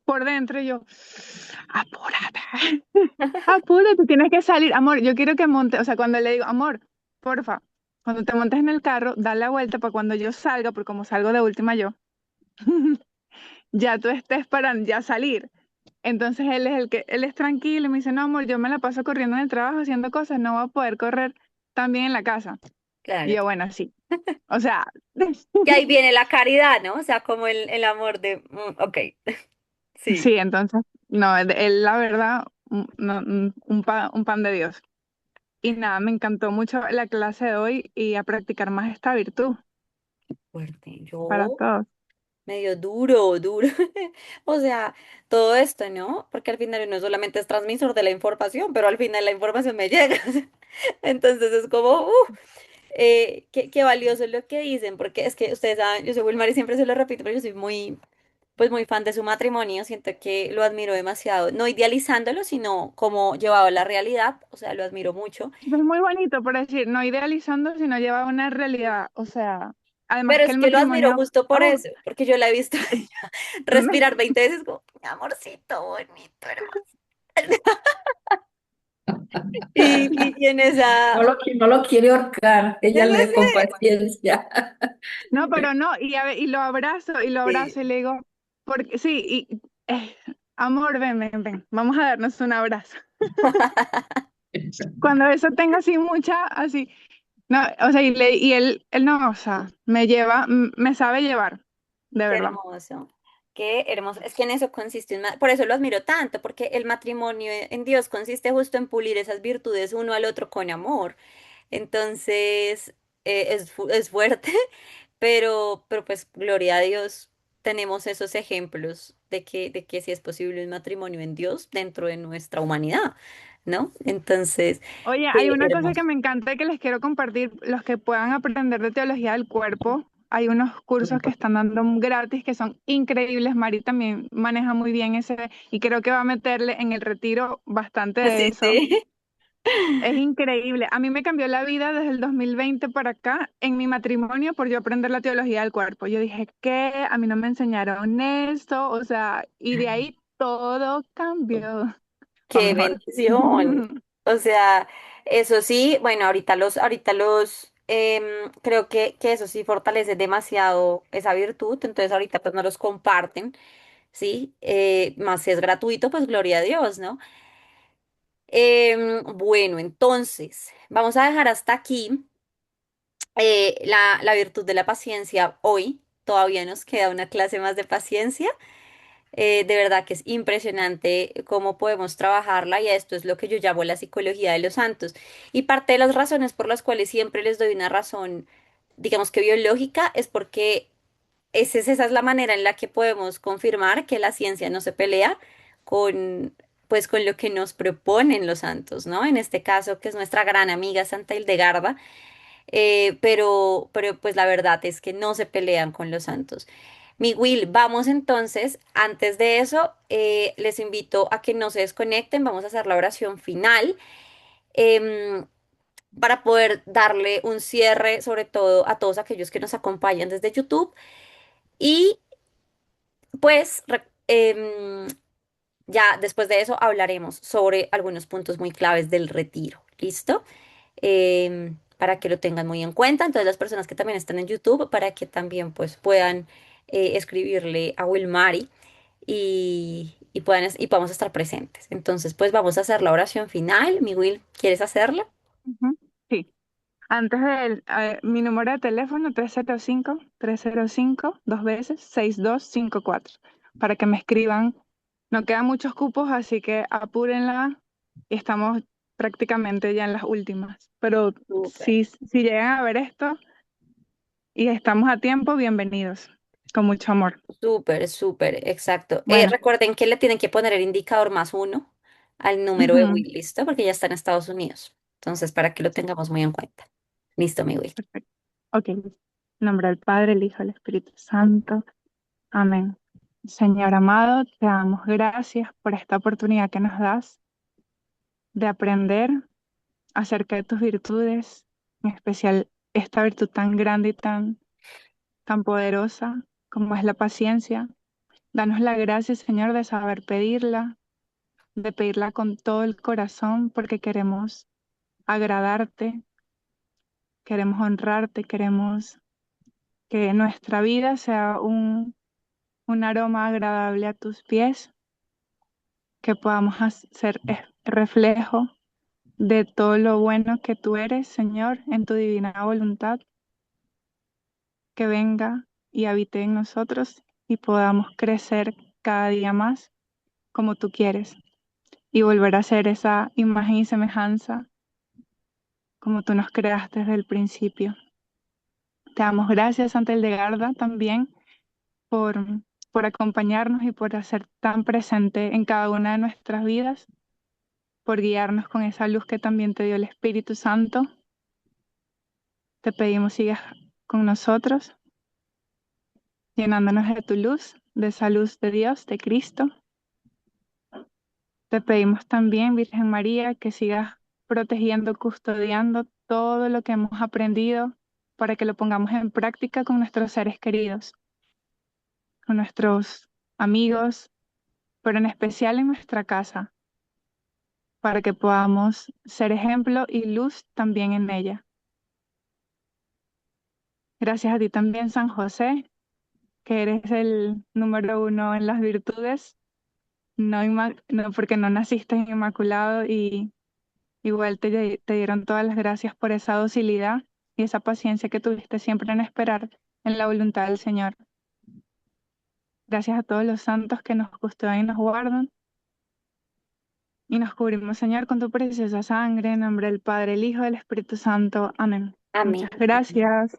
por dentro, yo, apúrate, apúrate, tienes que salir. Amor, yo quiero que monte, o sea, cuando le digo, amor, porfa, cuando te montes en el carro, da la vuelta para cuando yo salga, porque como salgo de última yo, ya tú estés para ya salir. Entonces él es tranquilo y me dice, no, amor, yo me la paso corriendo en el trabajo haciendo cosas, no voy a poder correr también en la casa. Y Claro. yo, bueno, sí. O sea, Que ahí viene la caridad, ¿no? O sea, como el amor de, ok, sí. sí, entonces, no, él la verdad, un pan de Dios. Y nada, me encantó mucho la clase de hoy y a practicar más esta virtud Fuerte. para Yo todos. medio duro, duro. O sea, todo esto, ¿no? Porque al final uno solamente es transmisor de la información, pero al final la información me llega. Entonces es como, qué valioso es lo que dicen, porque es que ustedes saben, yo soy Wilmar y siempre se lo repito, pero yo soy muy, pues muy fan de su matrimonio, siento que lo admiro demasiado, no idealizándolo, sino como llevado a la realidad, o sea, lo admiro mucho. Es muy bonito, por decir, no idealizando, sino lleva a una realidad. O sea, además Pero que es el que lo admiro matrimonio, justo por oh, eso, porque yo la he visto a ella respirar 20 veces como, "Mi amorcito bonito, hermoso". Y en esa, No lo quiere ahorcar, yo ella lo lee con sé. paciencia. no, pero no, y lo abrazo y le digo, porque sí, amor, ven, vamos a darnos un abrazo. Cuando eso tenga así mucha, así, no, o sea, y él no, o sea, me sabe llevar, de Qué verdad. hermoso, qué hermoso. Es que en eso consiste por eso lo admiro tanto, porque el matrimonio en Dios consiste justo en pulir esas virtudes uno al otro con amor. Entonces, es fuerte, pero pues gloria a Dios, tenemos esos ejemplos de que sí es posible un matrimonio en Dios dentro de nuestra humanidad, ¿no? Entonces, Oye, hay qué una cosa que hermoso. me encanta y que les quiero compartir, los que puedan aprender de teología del cuerpo. Hay unos cursos que están dando gratis que son increíbles. Mari también maneja muy bien ese y creo que va a meterle en el retiro bastante de Sí, eso. sí. Es increíble. A mí me cambió la vida desde el 2020 para acá en mi matrimonio por yo aprender la teología del cuerpo. Yo dije, ¿qué? A mí no me enseñaron esto. O sea, y de ahí todo cambió para Qué mejor. bendición. O sea, eso sí, bueno, ahorita los creo que eso sí fortalece demasiado esa virtud, entonces ahorita pues no los comparten, ¿sí? Más si es gratuito, pues gloria a Dios, ¿no? Bueno, entonces, vamos a dejar hasta aquí la virtud de la paciencia hoy. Todavía nos queda una clase más de paciencia. De verdad que es impresionante cómo podemos trabajarla y esto es lo que yo llamo la psicología de los santos. Y parte de las razones por las cuales siempre les doy una razón, digamos que biológica, es porque esa es la manera en la que podemos confirmar que la ciencia no se pelea con, pues, con lo que nos proponen los santos, ¿no? En este caso, que es nuestra gran amiga Santa Hildegarda, pero pues la verdad es que no se pelean con los santos. Mi Will, vamos entonces, antes de eso, les invito a que no se desconecten, vamos a hacer la oración final em, para poder darle un cierre, sobre todo a todos aquellos que nos acompañan desde YouTube. Y pues ya después de eso hablaremos sobre algunos puntos muy claves del retiro. ¿Listo? Para que lo tengan muy en cuenta. Entonces las personas que también están en YouTube, para que también pues puedan escribirle a Wilmary y podamos estar presentes. Entonces pues vamos a hacer la oración final. Mi Will, ¿quieres hacerla? Ujú. Sí. Antes de mi número de teléfono 305 dos veces 6254 para que me escriban. No quedan muchos cupos, así que apúrenla. Estamos prácticamente ya en las últimas. Pero Súper. si llegan a ver esto y estamos a tiempo, bienvenidos. Con mucho amor. Súper, súper, exacto. Bueno, Recuerden que le tienen que poner el indicador +1 al número de ujú, Will, ¿listo? Porque ya está en Estados Unidos. Entonces, para que lo tengamos muy en cuenta. Listo, mi Will. perfecto. Ok. En nombre del Padre, el Hijo, el Espíritu Santo. Amén. Señor amado, te damos gracias por esta oportunidad que nos das de aprender acerca de tus virtudes, en especial esta virtud tan grande y tan poderosa como es la paciencia. Danos la gracia, Señor, de saber pedirla, de pedirla con todo el corazón, porque queremos agradarte, queremos honrarte, queremos que nuestra vida sea un aroma agradable a tus pies, que podamos ser reflejo de todo lo bueno que tú eres, Señor, en tu divina voluntad, que venga y habite en nosotros y podamos crecer cada día más como tú quieres y volver a ser esa imagen y semejanza como tú nos creaste desde el principio. Te damos gracias, Santa Hildegarda, también por, por acompañarnos y por hacer tan presente en cada una de nuestras vidas, por guiarnos con esa luz que también te dio el Espíritu Santo. Te pedimos sigas con nosotros, llenándonos de tu luz, de esa luz de Dios, de Cristo. Te pedimos también, Virgen María, que sigas protegiendo, custodiando todo lo que hemos aprendido para que lo pongamos en práctica con nuestros seres queridos, con nuestros amigos, pero en especial en nuestra casa, para que podamos ser ejemplo y luz también en ella. Gracias a ti también, San José, que eres el número uno en las virtudes, no porque no naciste inmaculado y igual te dieron todas las gracias por esa docilidad y esa paciencia que tuviste siempre en esperar en la voluntad del Señor. Gracias a todos los santos que nos custodian y nos guardan. Y nos cubrimos, Señor, con tu preciosa sangre, en nombre del Padre, el Hijo, y del Espíritu Santo. Amén. Muchas Amén. gracias.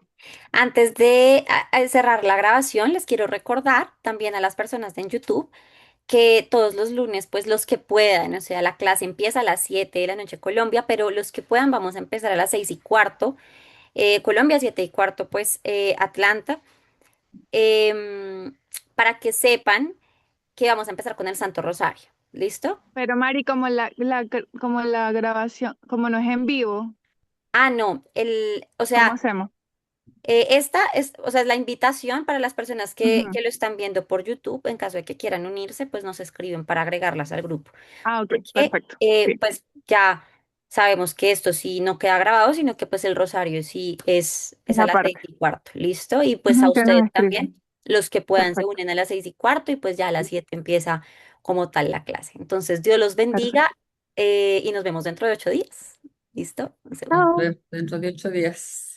Antes de cerrar la grabación, les quiero recordar también a las personas de en YouTube que todos los lunes, pues los que puedan, o sea, la clase empieza a las 7 de la noche Colombia, pero los que puedan vamos a empezar a las 6:15, Colombia, 7:15, pues Atlanta, em, para que sepan que vamos a empezar con el Santo Rosario. ¿Listo? Pero Mari, como la grabación, como no es en vivo, Ah, no, o ¿cómo sea, hacemos? esta es, o sea, es la invitación para las personas Ujú. que lo están viendo por YouTube. En caso de que quieran unirse, pues nos escriben para agregarlas al grupo. Ah, ok, Porque, perfecto. Sí. pues ya. sabemos que esto sí no queda grabado, sino que pues el rosario sí es a Esa las seis parte. y cuarto, ¿listo? Y pues a Ujú, que ustedes nos escriben. también, los que puedan se Perfecto, unen a las 6:15 y pues ya a las 7 empieza como tal la clase. Entonces, Dios los bendiga perfecto. y nos vemos dentro de 8 días, ¿listo? Nos Chao. vemos dentro de 8 días.